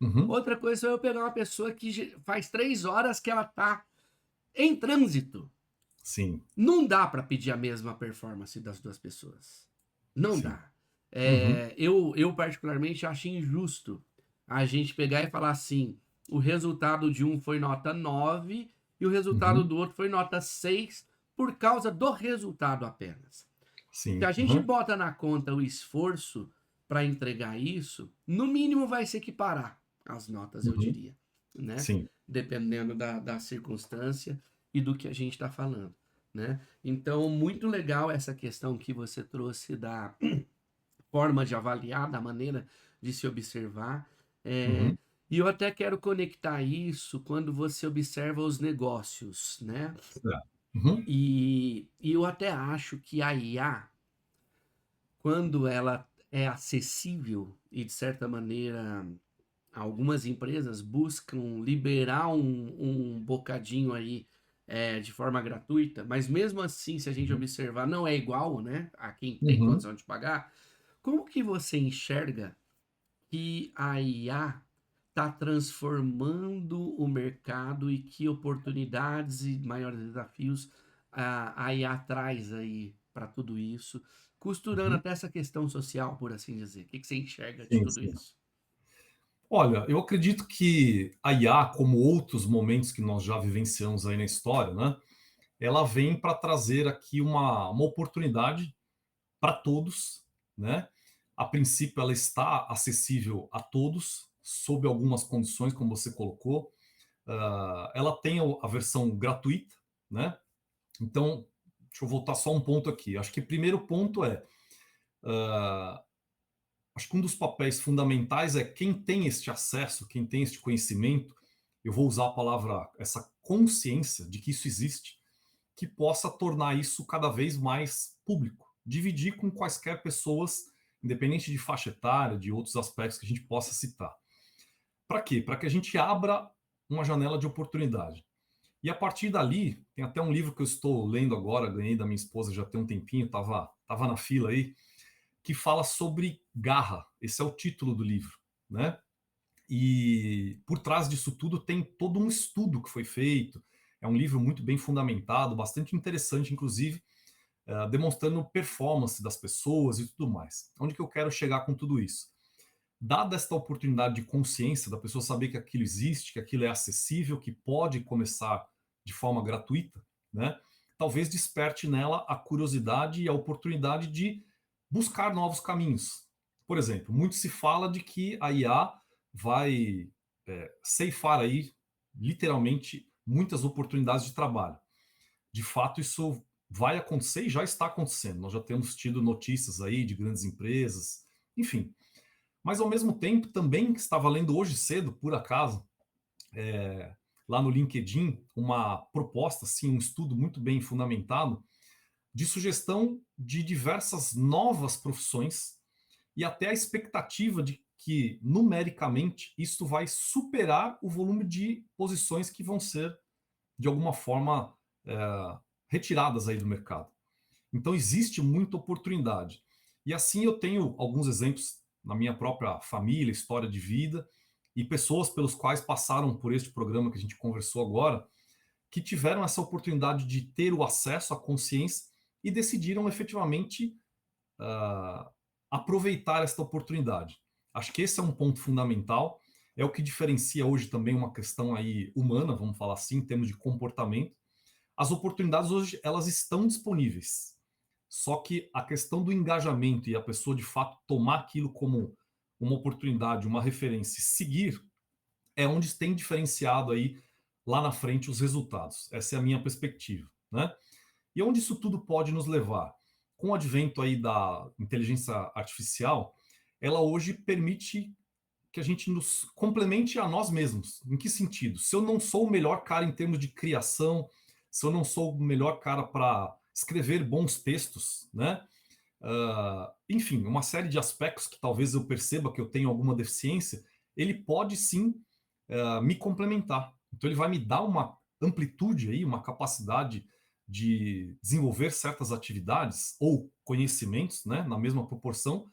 uhum. Outra coisa sou eu pegar uma pessoa que faz 3 horas que ela está em trânsito. Sim, Não dá para pedir a mesma performance das duas pessoas. Não sim. dá. Uhum, Eu particularmente acho injusto a gente pegar e falar assim: o resultado de um foi nota 9 e o resultado uhum, do outro foi nota 6 por causa do resultado apenas. Se a sim. gente Uhum, bota na conta o esforço para entregar isso, no mínimo vai se equiparar as notas, eu uhum, diria, né? sim. Dependendo da circunstância e do que a gente está falando, né? Então, muito legal essa questão que você trouxe da forma de avaliar, da maneira de se observar. É, Uhum, e eu até quero conectar isso quando você observa os negócios, né? certo. Uhum, E eu até acho que a IA, quando ela é acessível e, de certa maneira, algumas empresas buscam liberar um bocadinho aí de forma gratuita, mas mesmo assim, se a gente Uhum. observar, não é igual, né, a quem tem Uhum. condição de pagar. Como que você enxerga que a IA está transformando o mercado e que oportunidades e maiores desafios a IA traz aí para tudo isso, costurando Uhum. até essa questão social, por assim dizer. O que que você enxerga de Sim, tudo sim. isso? Olha, eu acredito que a IA, como outros momentos que nós já vivenciamos aí na história, né, ela vem para trazer aqui uma oportunidade para todos, né? A princípio, ela está acessível a todos, sob algumas condições, como você colocou. Ela tem a versão gratuita, né? Então, deixa eu voltar só um ponto aqui. Acho que o primeiro ponto é, ah, acho que um dos papéis fundamentais é quem tem este acesso, quem tem este conhecimento, eu vou usar a palavra, essa consciência de que isso existe, que possa tornar isso cada vez mais público, dividir com quaisquer pessoas, independente de faixa etária, de outros aspectos que a gente possa citar. Para quê? Para que a gente abra uma janela de oportunidade. E a partir dali, tem até um livro que eu estou lendo agora, ganhei da minha esposa já tem um tempinho, tava na fila aí, que fala sobre garra. Esse é o título do livro, né? E por trás disso tudo tem todo um estudo que foi feito. É um livro muito bem fundamentado, bastante interessante, inclusive, demonstrando performance das pessoas e tudo mais. Onde que eu quero chegar com tudo isso? Dada esta oportunidade de consciência, da pessoa saber que aquilo existe, que aquilo é acessível, que pode começar de forma gratuita, né? Talvez desperte nela a curiosidade e a oportunidade de buscar novos caminhos. Por exemplo, muito se fala de que a IA vai ceifar aí, literalmente, muitas oportunidades de trabalho. De fato, isso vai acontecer e já está acontecendo. Nós já temos tido notícias aí de grandes empresas, enfim. Mas, ao mesmo tempo, também estava lendo hoje cedo, por acaso, lá no LinkedIn, uma proposta, assim, um estudo muito bem fundamentado, de sugestão de diversas novas profissões e até a expectativa de que, numericamente, isso vai superar o volume de posições que vão ser, de alguma forma, retiradas aí do mercado. Então, existe muita oportunidade. E assim eu tenho alguns exemplos na minha própria família, história de vida, e pessoas pelos quais passaram por este programa que a gente conversou agora, que tiveram essa oportunidade de ter o acesso à consciência e decidiram efetivamente aproveitar esta oportunidade. Acho que esse é um ponto fundamental, é o que diferencia hoje também uma questão aí humana, vamos falar assim, em termos de comportamento. As oportunidades hoje elas estão disponíveis. Só que a questão do engajamento e a pessoa de fato tomar aquilo como uma oportunidade, uma referência, e seguir, é onde tem diferenciado aí lá na frente os resultados. Essa é a minha perspectiva, né? E onde isso tudo pode nos levar? Com o advento aí da inteligência artificial, ela hoje permite que a gente nos complemente a nós mesmos. Em que sentido? Se eu não sou o melhor cara em termos de criação, se eu não sou o melhor cara para escrever bons textos, né? Enfim, uma série de aspectos que talvez eu perceba que eu tenho alguma deficiência, ele pode sim me complementar. Então ele vai me dar uma amplitude aí, uma capacidade de desenvolver certas atividades ou conhecimentos, né, na mesma proporção,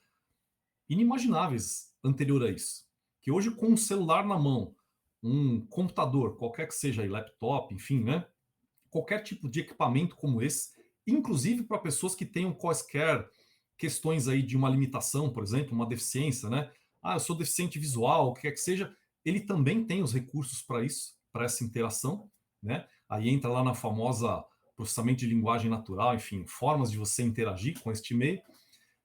inimagináveis anterior a isso. Que hoje com um celular na mão, um computador, qualquer que seja aí, laptop, enfim, né, qualquer tipo de equipamento como esse, inclusive para pessoas que tenham quaisquer questões aí de uma limitação, por exemplo, uma deficiência, né? Ah, eu sou deficiente visual, o que quer que seja, ele também tem os recursos para isso, para essa interação, né? Aí entra lá na famosa processamento de linguagem natural, enfim, formas de você interagir com este meio,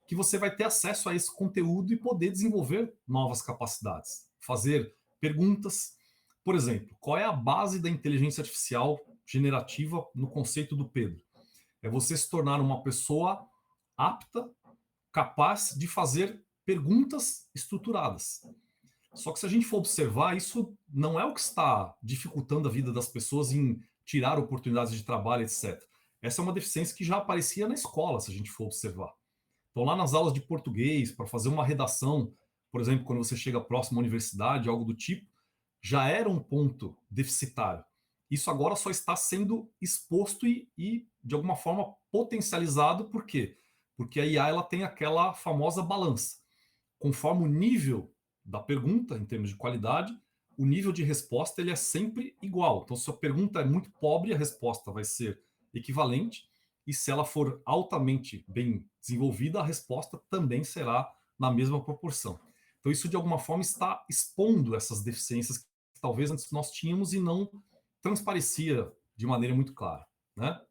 que você vai ter acesso a esse conteúdo e poder desenvolver novas capacidades, fazer perguntas. Por exemplo, qual é a base da inteligência artificial generativa no conceito do Pedro? É você se tornar uma pessoa apta, capaz de fazer perguntas estruturadas. Só que se a gente for observar, isso não é o que está dificultando a vida das pessoas em tirar oportunidades de trabalho, etc. Essa é uma deficiência que já aparecia na escola, se a gente for observar. Então, lá nas aulas de português, para fazer uma redação, por exemplo, quando você chega próximo à universidade, algo do tipo, já era um ponto deficitário. Isso agora só está sendo exposto de alguma forma, potencializado. Por quê? Porque a IA ela tem aquela famosa balança. Conforme o nível da pergunta, em termos de qualidade, o nível de resposta ele é sempre igual. Então, se a pergunta é muito pobre, a resposta vai ser equivalente. E se ela for altamente bem desenvolvida, a resposta também será na mesma proporção. Então, isso de alguma forma está expondo essas deficiências que talvez antes nós tínhamos e não transparecia de maneira muito clara, né?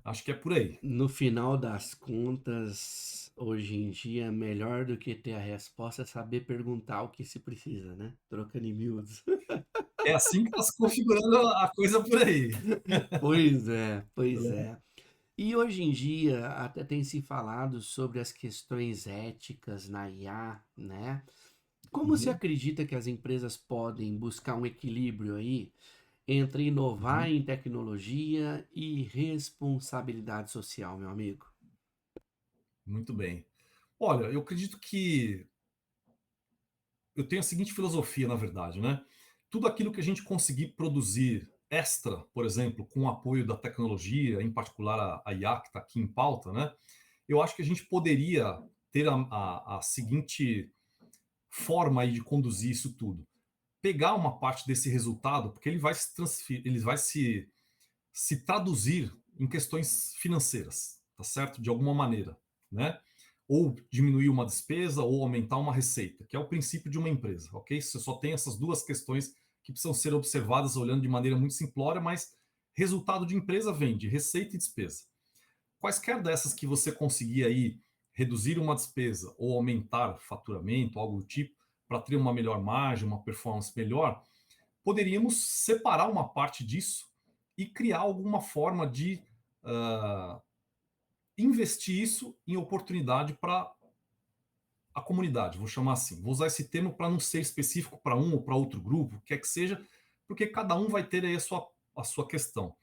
Acho que é por aí. No final das contas, hoje em dia, melhor do que ter a resposta é saber perguntar o que se precisa, né? Trocando em miúdos. É assim que está se configurando a coisa por aí. Pois é, pois é. E hoje em dia até tem se falado sobre as questões éticas na IA, né? Como se Uhum, acredita que as empresas podem buscar um equilíbrio aí entre inovar uhum. em tecnologia e responsabilidade social, meu amigo? Muito bem. Olha, eu acredito que eu tenho a seguinte filosofia, na verdade, né? Tudo aquilo que a gente conseguir produzir extra, por exemplo, com o apoio da tecnologia, em particular a IA, que está aqui em pauta, né? Eu acho que a gente poderia ter a seguinte forma aí de conduzir isso tudo. Pegar uma parte desse resultado, porque ele vai se transferir, ele vai se traduzir em questões financeiras, tá certo? De alguma maneira, né? Ou diminuir uma despesa ou aumentar uma receita, que é o princípio de uma empresa, ok? Você só tem essas duas questões que precisam ser observadas olhando de maneira muito simplória, mas resultado de empresa vem de receita e despesa. Quaisquer dessas que você conseguir aí reduzir uma despesa ou aumentar faturamento, algo do tipo, para ter uma melhor margem, uma performance melhor, poderíamos separar uma parte disso e criar alguma forma de uh, investir isso em oportunidade para a comunidade, vou chamar assim. Vou usar esse termo para não ser específico para um ou para outro grupo, quer que seja, porque cada um vai ter aí a sua questão.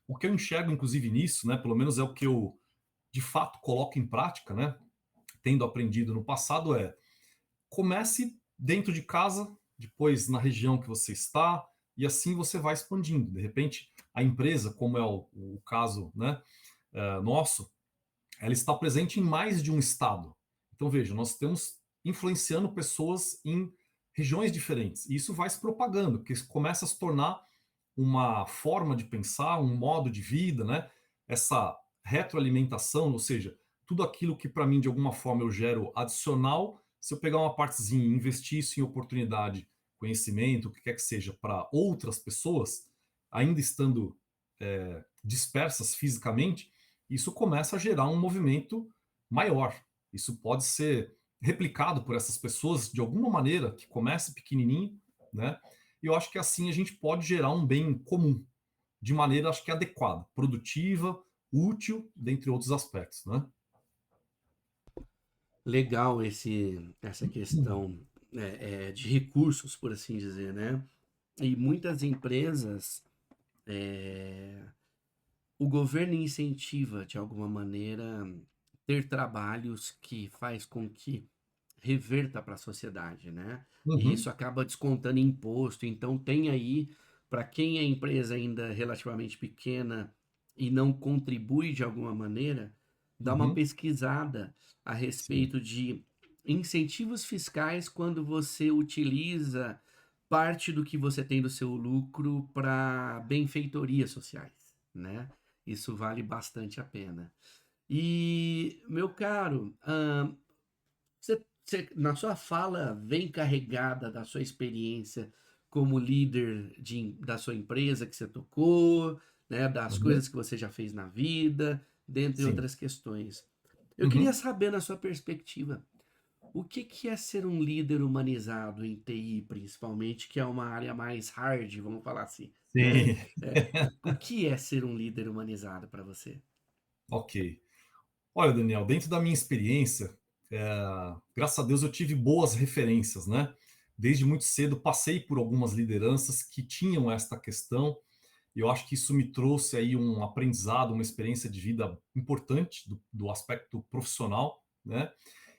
O que eu enxergo, inclusive, nisso, né, pelo menos é o que eu de fato coloco em prática, né, tendo aprendido no passado, é comece dentro de casa, depois na região que você está, e assim você vai expandindo. De repente, a empresa, como é o caso, né, nosso, ela está presente em mais de um estado. Então, veja, nós estamos influenciando pessoas em regiões diferentes. E isso vai se propagando, porque começa a se tornar uma forma de pensar, um modo de vida, né? Essa retroalimentação, ou seja, tudo aquilo que para mim de alguma forma eu gero adicional, se eu pegar uma partezinha e investir isso em oportunidade, conhecimento, o que quer que seja, para outras pessoas, ainda estando dispersas fisicamente, isso começa a gerar um movimento maior. Isso pode ser replicado por essas pessoas de alguma maneira, que comece pequenininho, né? E eu acho que assim a gente pode gerar um bem comum, de maneira, acho que adequada, produtiva, útil, dentre outros aspectos, né? Legal essa questão de recursos, por assim dizer, né? E muitas empresas, o governo incentiva de alguma maneira ter trabalhos que faz com que reverta para a sociedade, né? E isso Uhum, acaba descontando imposto. Então tem aí, para quem é empresa ainda relativamente pequena e não contribui de alguma maneira, dá uma uhum, pesquisada a sim, respeito de incentivos fiscais quando você utiliza parte do que você tem do seu lucro para benfeitorias sociais, né? Isso vale bastante a pena. E, meu caro, na sua fala vem carregada da sua experiência como líder da sua empresa que você tocou, né, das uhum, coisas que você já fez na vida, dentre sim. outras questões. Eu queria Uhum, saber, na sua perspectiva, o que que é ser um líder humanizado em TI, principalmente, que é uma área mais hard, vamos falar assim, né? sim, O que é ser um líder humanizado para você? ok. Olha, Daniel, dentro da minha experiência, graças a Deus eu tive boas referências, né? Desde muito cedo passei por algumas lideranças que tinham esta questão E eu acho que isso me trouxe aí um aprendizado, uma experiência de vida importante do aspecto profissional, né?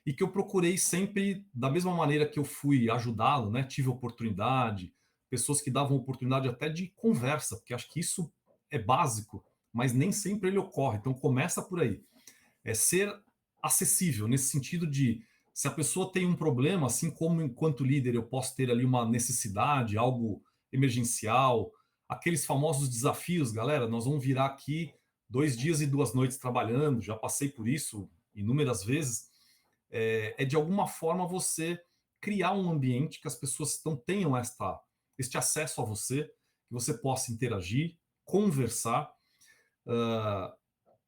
E que eu procurei sempre, da mesma maneira que eu fui ajudá-lo, né? Tive oportunidade, pessoas que davam oportunidade até de conversa, porque acho que isso é básico, mas nem sempre ele ocorre. Então começa por aí. É ser acessível, nesse sentido de se a pessoa tem um problema, assim como enquanto líder eu posso ter ali uma necessidade, algo emergencial, aqueles famosos desafios, galera, nós vamos virar aqui 2 dias e 2 noites trabalhando, já passei por isso inúmeras vezes, é de alguma forma você criar um ambiente que as pessoas não tenham este acesso a você, que você possa interagir, conversar, ah,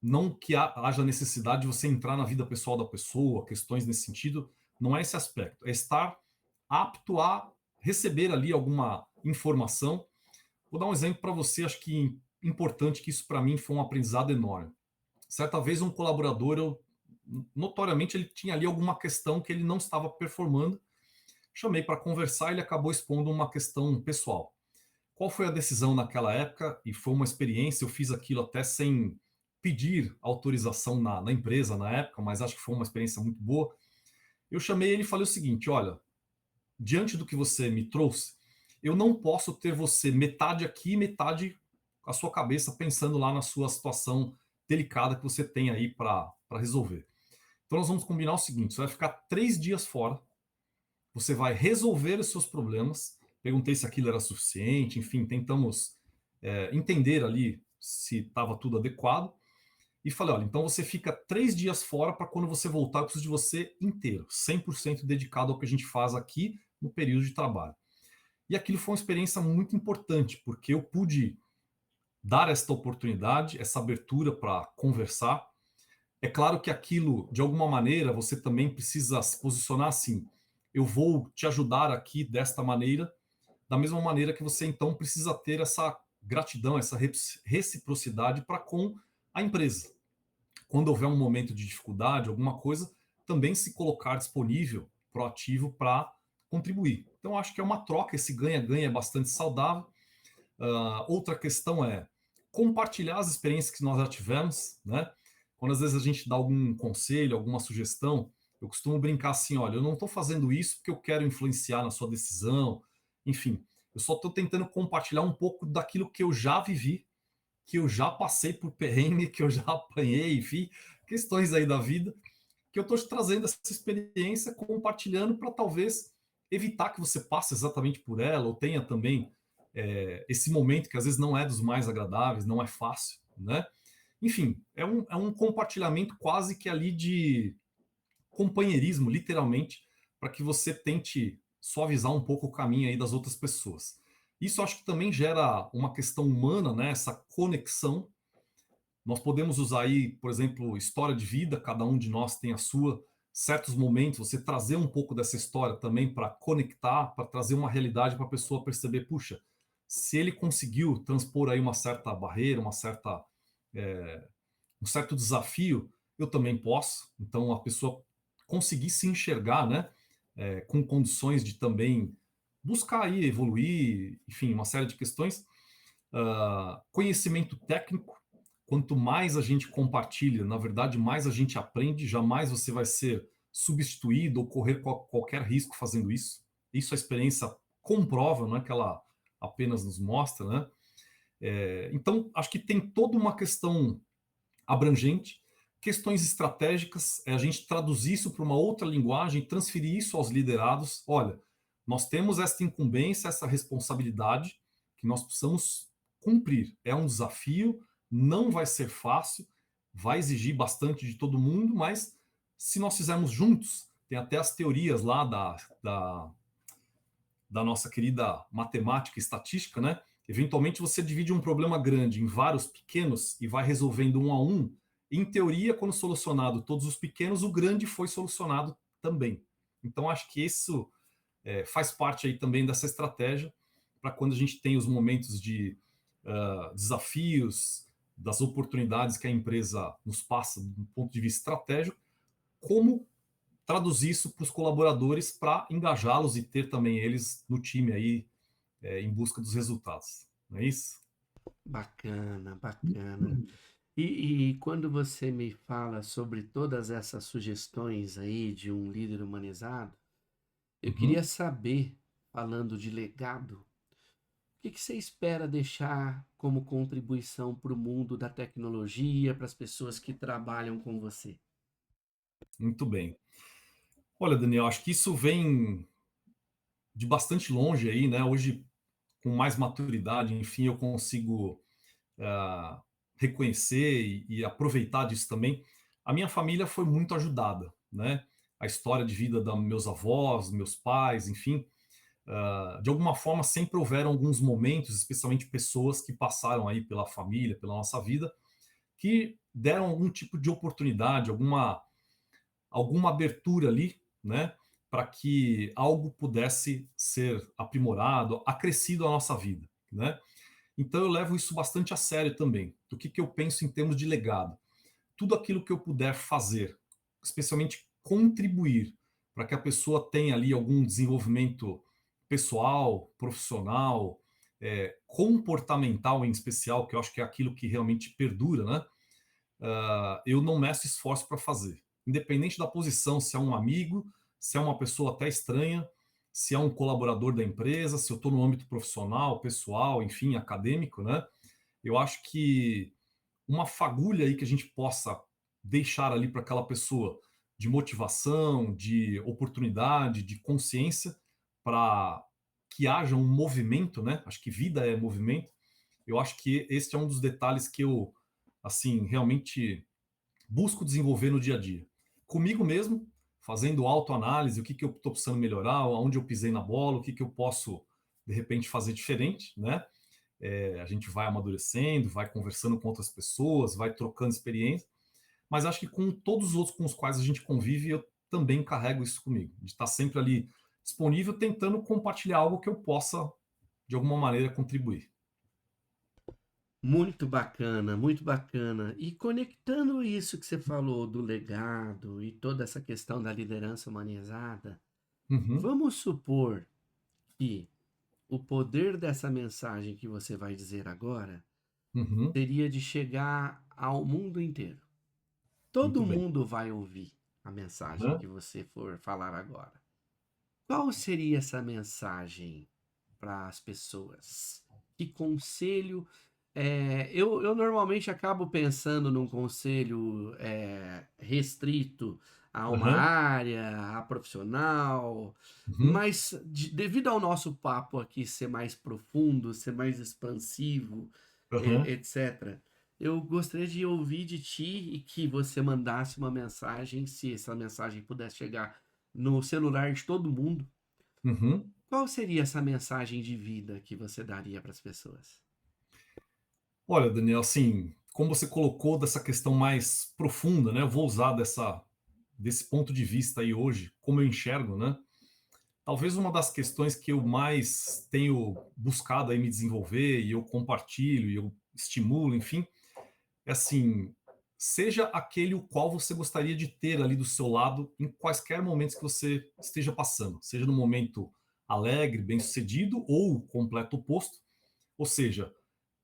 não que haja necessidade de você entrar na vida pessoal da pessoa, questões nesse sentido, não é esse aspecto. É estar apto a receber ali alguma informação. Vou dar um exemplo para você, acho que importante, que isso para mim foi um aprendizado enorme. Certa vez um colaborador, notoriamente ele tinha ali alguma questão que ele não estava performando, chamei para conversar e ele acabou expondo uma questão pessoal. Qual foi a decisão naquela época? E foi uma experiência, eu fiz aquilo até sem pedir autorização na empresa na época, mas acho que foi uma experiência muito boa. Eu chamei ele e falei o seguinte: olha, diante do que você me trouxe, eu não posso ter você metade aqui, metade a sua cabeça pensando lá na sua situação delicada que você tem aí para resolver. Então nós vamos combinar o seguinte: você vai ficar 3 dias fora, você vai resolver os seus problemas. Perguntei se aquilo era suficiente, enfim, tentamos entender ali se estava tudo adequado. E falei: olha, então você fica 3 dias fora, para quando você voltar, eu preciso de você inteiro, 100% dedicado ao que a gente faz aqui no período de trabalho. E aquilo foi uma experiência muito importante, porque eu pude dar esta oportunidade, essa abertura para conversar. É claro que aquilo, de alguma maneira, você também precisa se posicionar assim: eu vou te ajudar aqui desta maneira, da mesma maneira que você então precisa ter essa gratidão, essa reciprocidade para com a empresa. Quando houver um momento de dificuldade, alguma coisa, também se colocar disponível, proativo para contribuir. Então, acho que é uma troca, esse ganha-ganha é bastante saudável. Outra questão é compartilhar as experiências que nós já tivemos, né? Quando às vezes a gente dá algum conselho, alguma sugestão, eu costumo brincar assim: olha, eu não estou fazendo isso porque eu quero influenciar na sua decisão, enfim, eu só estou tentando compartilhar um pouco daquilo que eu já vivi, que eu já passei por perrengue, que eu já apanhei, enfim, questões aí da vida, que eu estou te trazendo essa experiência, compartilhando para talvez evitar que você passe exatamente por ela, ou tenha também esse momento que às vezes não é dos mais agradáveis, não é fácil, né? Enfim, é um compartilhamento quase que ali de companheirismo, literalmente, para que você tente suavizar um pouco o caminho aí das outras pessoas. Isso acho que também gera uma questão humana, né? Essa conexão. Nós podemos usar aí, por exemplo, história de vida, cada um de nós tem a sua. Certos momentos, você trazer um pouco dessa história também para conectar, para trazer uma realidade para a pessoa perceber: puxa, se ele conseguiu transpor aí uma certa barreira, é, um certo desafio, eu também posso. Então, a pessoa conseguir se enxergar, né, com condições de também buscar aí evoluir, enfim, uma série de questões. Conhecimento técnico, quanto mais a gente compartilha, na verdade, mais a gente aprende, jamais você vai ser substituído ou correr qualquer risco fazendo isso. Isso a experiência comprova, não é que ela apenas nos mostra, né? Então, acho que tem toda uma questão abrangente, questões estratégicas, é a gente traduzir isso para uma outra linguagem, transferir isso aos liderados. Olha, nós temos esta incumbência, essa responsabilidade que nós precisamos cumprir. É um desafio, não vai ser fácil, vai exigir bastante de todo mundo, mas se nós fizermos juntos, tem até as teorias lá da nossa querida matemática e estatística, né? Eventualmente você divide um problema grande em vários pequenos e vai resolvendo um a um. Em teoria, quando solucionado todos os pequenos, o grande foi solucionado também. Então, acho que isso faz parte aí também dessa estratégia para quando a gente tem os momentos de desafios, das oportunidades que a empresa nos passa do ponto de vista estratégico, como traduzir isso para os colaboradores para engajá-los e ter também eles no time aí em busca dos resultados. Não é isso? Bacana, bacana. E quando você me fala sobre todas essas sugestões aí de um líder humanizado, eu queria Uhum. saber, falando de legado, o que você espera deixar como contribuição para o mundo da tecnologia, para as pessoas que trabalham com você? Muito bem. Olha, Daniel, acho que isso vem de bastante longe aí, né? Hoje, com mais maturidade, enfim, eu consigo ah, reconhecer e aproveitar disso também. A minha família foi muito ajudada, né? A história de vida dos meus avós, meus pais, enfim, de alguma forma sempre houveram alguns momentos, especialmente pessoas que passaram aí pela família, pela nossa vida, que deram algum tipo de oportunidade, alguma abertura ali, né, para que algo pudesse ser aprimorado, acrescido à nossa vida, né? Então eu levo isso bastante a sério também. Do que eu penso em termos de legado? Tudo aquilo que eu puder fazer, especialmente contribuir para que a pessoa tenha ali algum desenvolvimento pessoal, profissional, comportamental em especial, que eu acho que é aquilo que realmente perdura, né? Eu não meço esforço para fazer. Independente da posição, se é um amigo, se é uma pessoa até estranha, se é um colaborador da empresa, se eu estou no âmbito profissional, pessoal, enfim, acadêmico, né? Eu acho que uma fagulha aí que a gente possa deixar ali para aquela pessoa de motivação, de oportunidade, de consciência, para que haja um movimento, né? Acho que vida é movimento. Eu acho que esse é um dos detalhes que eu, assim, realmente busco desenvolver no dia a dia. Comigo mesmo, fazendo autoanálise, o que, que eu estou precisando melhorar, onde eu pisei na bola, o que, que eu posso, de repente, fazer diferente, né? A gente vai amadurecendo, vai conversando com outras pessoas, vai trocando experiência, mas acho que com todos os outros com os quais a gente convive, eu também carrego isso comigo, de estar sempre ali disponível, tentando compartilhar algo que eu possa, de alguma maneira, contribuir. Muito bacana, muito bacana. E conectando isso que você falou do legado e toda essa questão da liderança humanizada, Uhum, vamos supor que o poder dessa mensagem que você vai dizer agora uhum, seria de chegar ao mundo inteiro. muito Todo bem. mundo vai ouvir a mensagem Uhum, que você for falar agora. Qual seria essa mensagem para as pessoas? Que conselho? Eu normalmente acabo pensando num conselho restrito a uma uhum, área, a profissional, uhum, mas devido ao nosso papo aqui ser mais profundo, ser mais expansivo, uhum. etc., eu gostaria de ouvir de ti e que você mandasse uma mensagem, se essa mensagem pudesse chegar no celular de todo mundo. Uhum. Qual seria essa mensagem de vida que você daria para as pessoas? Olha, Daniel, assim, como você colocou dessa questão mais profunda, né? Eu vou usar desse ponto de vista aí hoje, como eu enxergo, né? Talvez uma das questões que eu mais tenho buscado aí me desenvolver e eu compartilho e eu estimulo, enfim, é assim, seja aquele o qual você gostaria de ter ali do seu lado em quaisquer momentos que você esteja passando, seja no momento alegre, bem-sucedido ou o completo oposto, ou seja,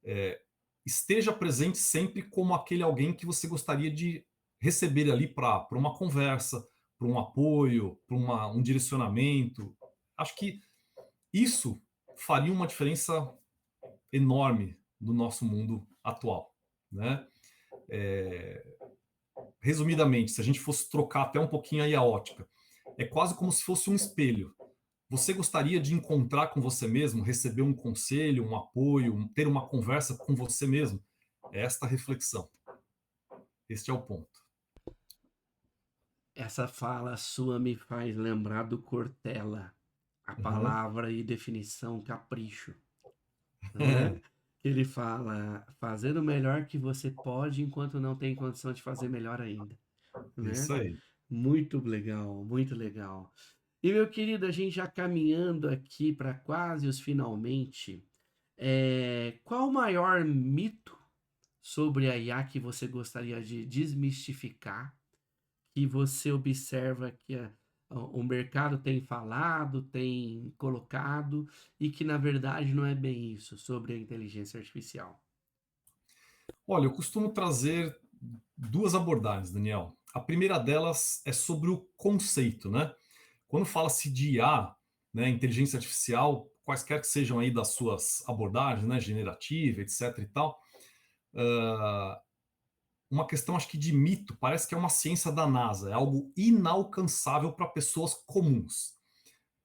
é, esteja presente sempre como aquele alguém que você gostaria de receber ali para uma conversa, para um apoio, para um direcionamento. Acho que isso faria uma diferença enorme no nosso mundo atual, né? Resumidamente, se a gente fosse trocar até um pouquinho aí a ótica, é quase como se fosse um espelho. Você gostaria de encontrar com você mesmo, receber um conselho, um apoio, ter uma conversa com você mesmo? É esta reflexão. Este é o ponto. Essa fala sua me faz lembrar do Cortella, a Uhum. palavra e definição capricho, né? Que ele fala, fazer o melhor que você pode enquanto não tem condição de fazer melhor ainda, né? Isso aí. Muito legal, muito legal. E meu querido, a gente já caminhando aqui para quase os finalmente, qual o maior mito sobre a IA que você gostaria de desmistificar, que você observa que o mercado tem falado, tem colocado, e que na verdade não é bem isso sobre a inteligência artificial? Olha, eu costumo trazer duas abordagens, Daniel. A primeira delas é sobre o conceito, né? Quando fala-se de IA, né, inteligência artificial, quaisquer que sejam aí das suas abordagens, né, generativa, etc e tal, ah, uma questão acho que de mito, parece que é uma ciência da NASA, é algo inalcançável para pessoas comuns.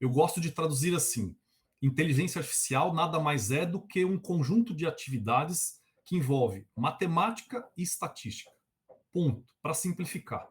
Eu gosto de traduzir assim: inteligência artificial nada mais é do que um conjunto de atividades que envolve matemática e estatística. Ponto. Para simplificar.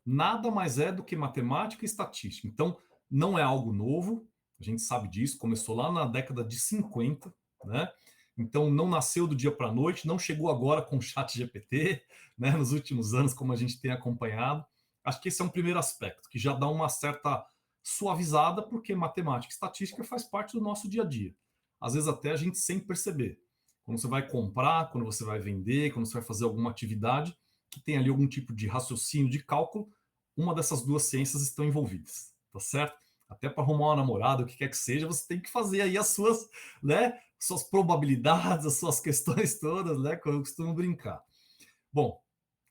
Nada mais é do que matemática e estatística. Então, não é algo novo, a gente sabe disso, começou lá na década de 50, né? Então, não nasceu do dia para a noite, não chegou agora com o chat GPT, né? Nos últimos anos, como a gente tem acompanhado. Acho que esse é um primeiro aspecto, que já dá uma certa suavizada, porque matemática e estatística faz parte do nosso dia a dia. Às vezes até a gente sem perceber. Quando você vai comprar, quando você vai vender, quando você vai fazer alguma atividade, que tem ali algum tipo de raciocínio, de cálculo, uma dessas duas ciências estão envolvidas, tá certo? Até para arrumar uma namorada, o que quer que seja, você tem que fazer aí as suas, né, suas probabilidades, as suas questões todas, né, como eu costumo brincar. Bom,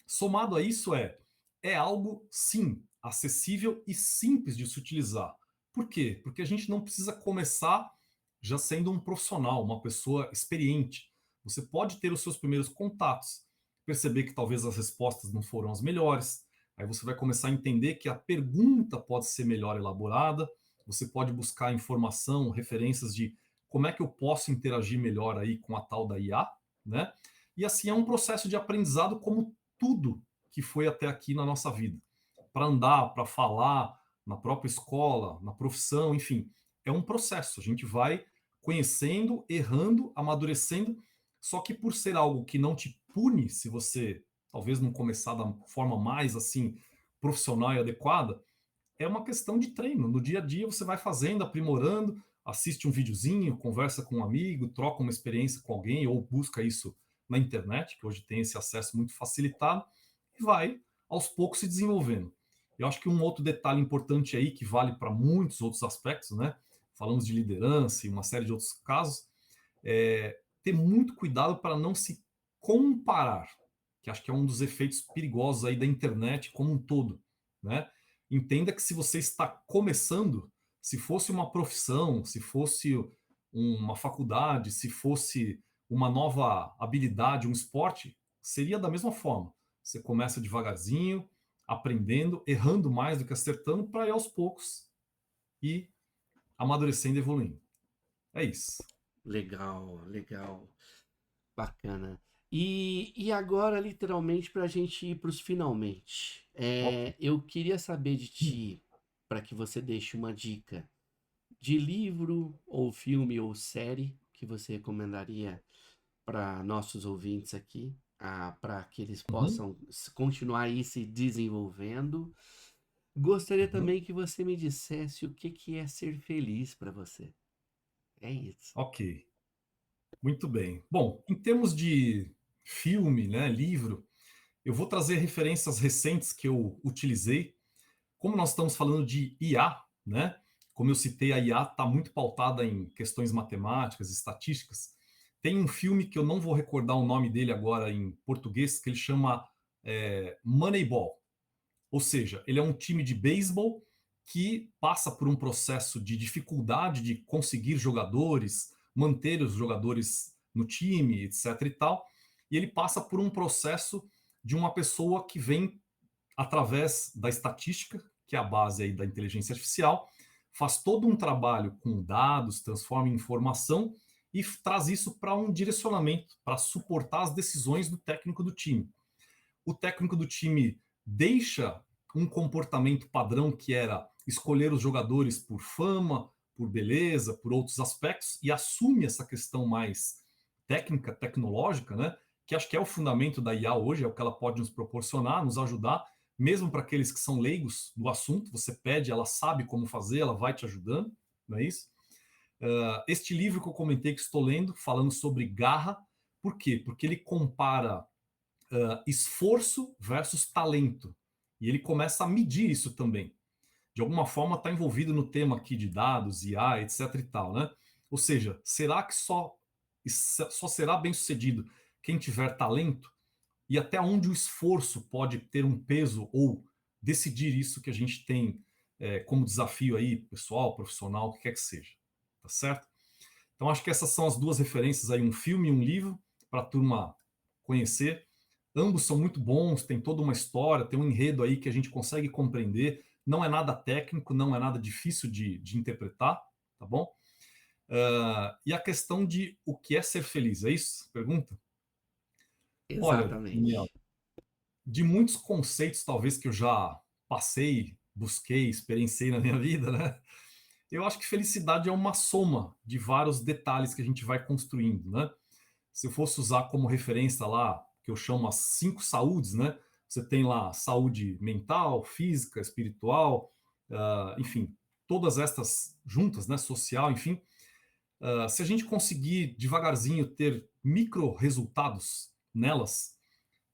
somado a isso é algo, sim, acessível e simples de se utilizar. Por quê? Porque a gente não precisa começar já sendo um profissional, uma pessoa experiente. Você pode ter os seus primeiros contatos, perceber que talvez as respostas não foram as melhores, aí você vai começar a entender que a pergunta pode ser melhor elaborada, você pode buscar informação, referências de como é que eu posso interagir melhor aí com a tal da IA, né? E assim é um processo de aprendizado como tudo que foi até aqui na nossa vida. Para andar, para falar, na própria escola, na profissão, enfim, é um processo. A gente vai conhecendo, errando, amadurecendo, só que por ser algo que não te pune se você talvez não começar da forma mais assim profissional e adequada, é uma questão de treino. No dia a dia você vai fazendo, aprimorando, assiste um videozinho, conversa com um amigo, troca uma experiência com alguém ou busca isso na internet, que hoje tem esse acesso muito facilitado, e vai aos poucos se desenvolvendo. Eu acho que um outro detalhe importante aí, que vale para muitos outros aspectos, né? Falamos de liderança e uma série de outros casos, é ter muito cuidado para não se comparar, que acho que é um dos efeitos perigosos aí da internet como um todo, né? Entenda que se você está começando, se fosse uma profissão, se fosse uma faculdade, se fosse uma nova habilidade, um esporte, seria da mesma forma. Você começa devagarzinho, aprendendo, errando mais do que acertando, para ir aos poucos e amadurecendo e evoluindo. É isso. Legal, legal, bacana. E agora, literalmente, para a gente ir para os finalmente. Ok. Eu queria saber de ti, para que você deixe uma dica de livro, ou filme, ou série que você recomendaria para nossos ouvintes aqui, para que eles Uhum, possam continuar aí se desenvolvendo. Gostaria uhum. também que você me dissesse o que que é ser feliz para você. É isso. Ok, muito bem. Bom, em termos de filme, né, livro, eu vou trazer referências recentes que eu utilizei. Como nós estamos falando de IA, né? Como eu citei, a IA está muito pautada em questões matemáticas, estatísticas. Tem um filme que eu não vou recordar o nome dele agora em português, que ele chama Moneyball. Ou seja, ele é um time de beisebol que passa por um processo de dificuldade de conseguir jogadores, manter os jogadores no time, etc. e tal. E ele passa por um processo de uma pessoa que vem através da estatística, que é a base aí da inteligência artificial, faz todo um trabalho com dados, transforma em informação e traz isso para um direcionamento, para suportar as decisões do técnico do time. O técnico do time deixa um comportamento padrão que era escolher os jogadores por fama, por beleza, por outros aspectos, e assume essa questão mais técnica, tecnológica, né? Que acho que é o fundamento da IA hoje, é o que ela pode nos proporcionar, nos ajudar, mesmo para aqueles que são leigos do assunto, você pede, ela sabe como fazer, ela vai te ajudando, não é isso? Este livro que eu comentei que estou lendo, falando sobre garra, por quê? Porque ele compara esforço versus talento. E ele começa a medir isso também. De alguma forma está envolvido no tema aqui de dados, IA, etc e tal, né? Ou seja, será que só será bem sucedido quem tiver talento, e até onde o esforço pode ter um peso ou decidir isso que a gente tem como desafio aí, pessoal, profissional, o que quer que seja. Tá certo? Então, acho que essas são as duas referências aí, um filme e um livro, para a turma conhecer. Ambos são muito bons, tem toda uma história, tem um enredo aí que a gente consegue compreender. Não é nada técnico, não é nada difícil de interpretar, tá bom? E a questão de o que é ser feliz, é isso? Pergunta? Olha, Daniel, Exatamente. de muitos conceitos talvez que eu já passei, busquei, experienciei na minha vida, né? Eu acho que felicidade é uma soma de vários detalhes que a gente vai construindo, né? Se eu fosse usar como referência lá, que eu chamo as 5 saúdes, né? Você tem lá saúde mental, física, espiritual, enfim, todas estas juntas, né? Social, enfim. Se a gente conseguir devagarzinho ter micro resultados nelas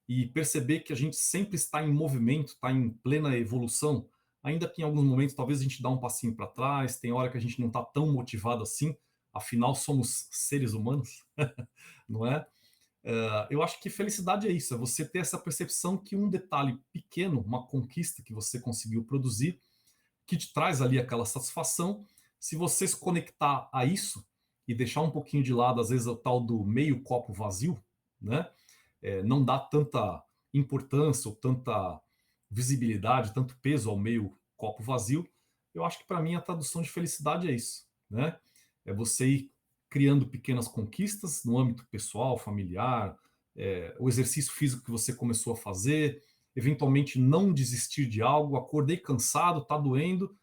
e perceber que a gente sempre está em movimento, está em plena evolução, ainda que em alguns momentos talvez a gente dá um passinho para trás, tem hora que a gente não está tão motivado assim, afinal somos seres humanos, não é? Eu acho que felicidade é isso, é você ter essa percepção que um detalhe pequeno, uma conquista que você conseguiu produzir, que te traz ali aquela satisfação, se você se conectar a isso e deixar um pouquinho de lado, às vezes, o tal do meio copo vazio, né? Não dá tanta importância ou tanta visibilidade, tanto peso ao meio copo vazio, eu acho que para mim a tradução de felicidade é isso, né? É você ir criando pequenas conquistas no âmbito pessoal, familiar, o exercício físico que você começou a fazer, eventualmente não desistir de algo, acordei cansado, tá doendo,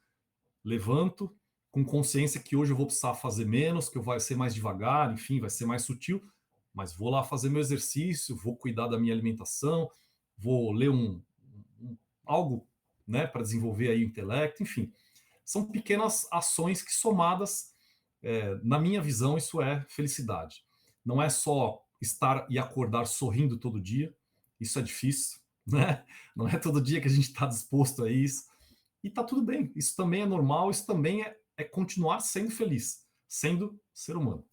levanto com consciência que hoje eu vou precisar fazer menos, que eu vai ser mais devagar, enfim, vai ser mais sutil, mas vou lá fazer meu exercício, vou cuidar da minha alimentação, vou ler algo, né, para desenvolver aí o intelecto, enfim. São pequenas ações que somadas, na minha visão, isso é felicidade. Não é só estar e acordar sorrindo todo dia, isso é difícil, né? Não é todo dia que a gente está disposto a isso. E tá tudo bem, isso também é normal, isso também é continuar sendo feliz, sendo ser humano,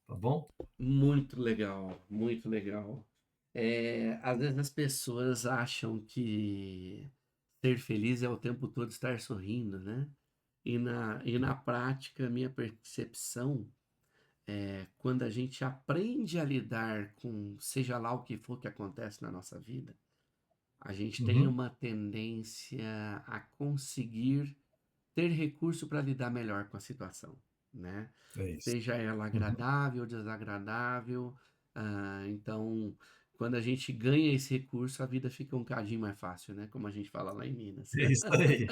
tá bom? Muito legal, muito legal. Às vezes as pessoas acham que ser feliz é o tempo todo estar sorrindo, né? E na prática, minha percepção é quando a gente aprende a lidar com seja lá o que for que acontece na nossa vida, a gente tem Uhum, uma tendência a conseguir ter recurso para lidar melhor com a situação, né? é isso. Seja ela Uhum. agradável ou desagradável. Então, quando a gente ganha esse recurso, a vida fica um cadinho mais fácil, né? Como a gente fala lá em Minas. É isso aí.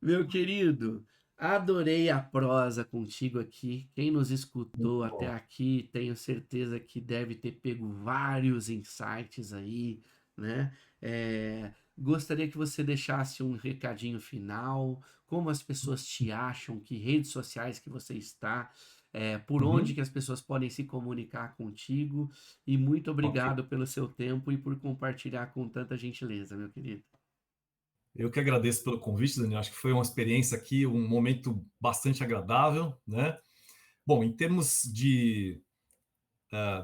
Meu querido, adorei a prosa contigo aqui. Quem nos escutou Muito até bom. aqui, tenho certeza que deve ter pego vários insights aí, né? Gostaria que você deixasse um recadinho final, como as pessoas te acham, que redes sociais que você está, por onde Uhum. que as pessoas podem se comunicar contigo, e muito Ok. obrigado pelo seu tempo e por compartilhar com tanta gentileza, meu querido. Eu que agradeço pelo convite, Daniel. Acho que foi uma experiência aqui, um momento bastante agradável, né? Bom, em termos de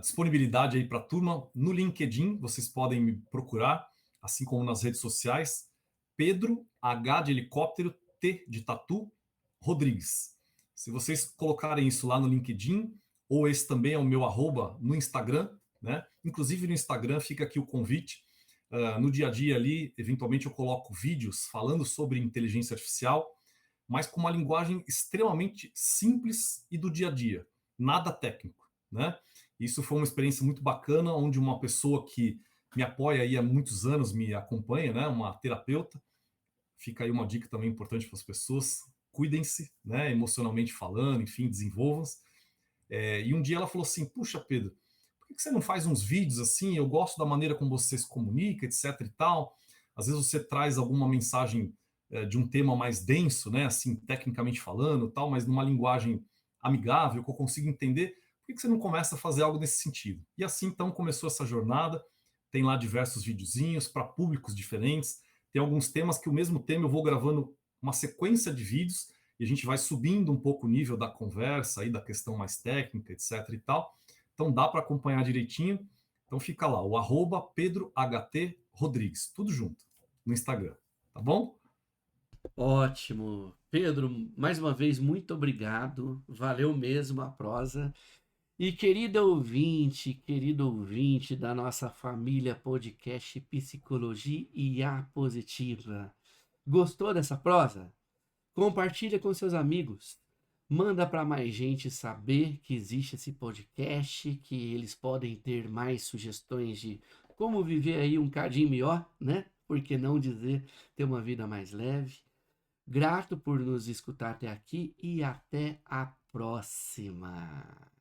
disponibilidade aí para a turma, no LinkedIn vocês podem me procurar, assim como nas redes sociais, Pedro H de helicóptero, T de tatu, Rodrigues. Se vocês colocarem isso lá no LinkedIn, ou esse também é o meu arroba no Instagram, né? Inclusive no Instagram fica aqui o convite. No dia a dia ali, eventualmente eu coloco vídeos falando sobre inteligência artificial, mas com uma linguagem extremamente simples e do dia a dia, nada técnico, né? Isso foi uma experiência muito bacana, onde uma pessoa que me apoia aí há muitos anos, me acompanha, né? Uma terapeuta. Fica aí uma dica também importante para as pessoas: cuidem-se, né? Emocionalmente falando, enfim, desenvolvam-se. E um dia ela falou assim: puxa, Pedro, por que você não faz uns vídeos assim? Eu gosto da maneira como você se comunica, etc e tal. Às vezes você traz alguma mensagem de um tema mais denso, né? Assim, tecnicamente falando, tal, mas numa linguagem amigável que eu consigo entender. Por que você não começa a fazer algo nesse sentido? E assim, então, começou essa jornada. Tem lá diversos videozinhos para públicos diferentes. Tem alguns temas que o mesmo tema eu vou gravando uma sequência de vídeos e a gente vai subindo um pouco o nível da conversa, aí da questão mais técnica, etc e tal, Então dá para acompanhar direitinho. Então fica lá, o @PedroHT Rodrigues, tudo junto, no Instagram, tá bom? Ótimo. Pedro, mais uma vez, muito obrigado. Valeu mesmo a prosa. E querido ouvinte da nossa família podcast Psicologia IA Positiva, gostou dessa prosa? Compartilha com seus amigos. Manda para mais gente saber que existe esse podcast, que eles podem ter mais sugestões de como viver aí um cadinho melhor, né? Por que não dizer ter uma vida mais leve? Grato por nos escutar até aqui e até a próxima.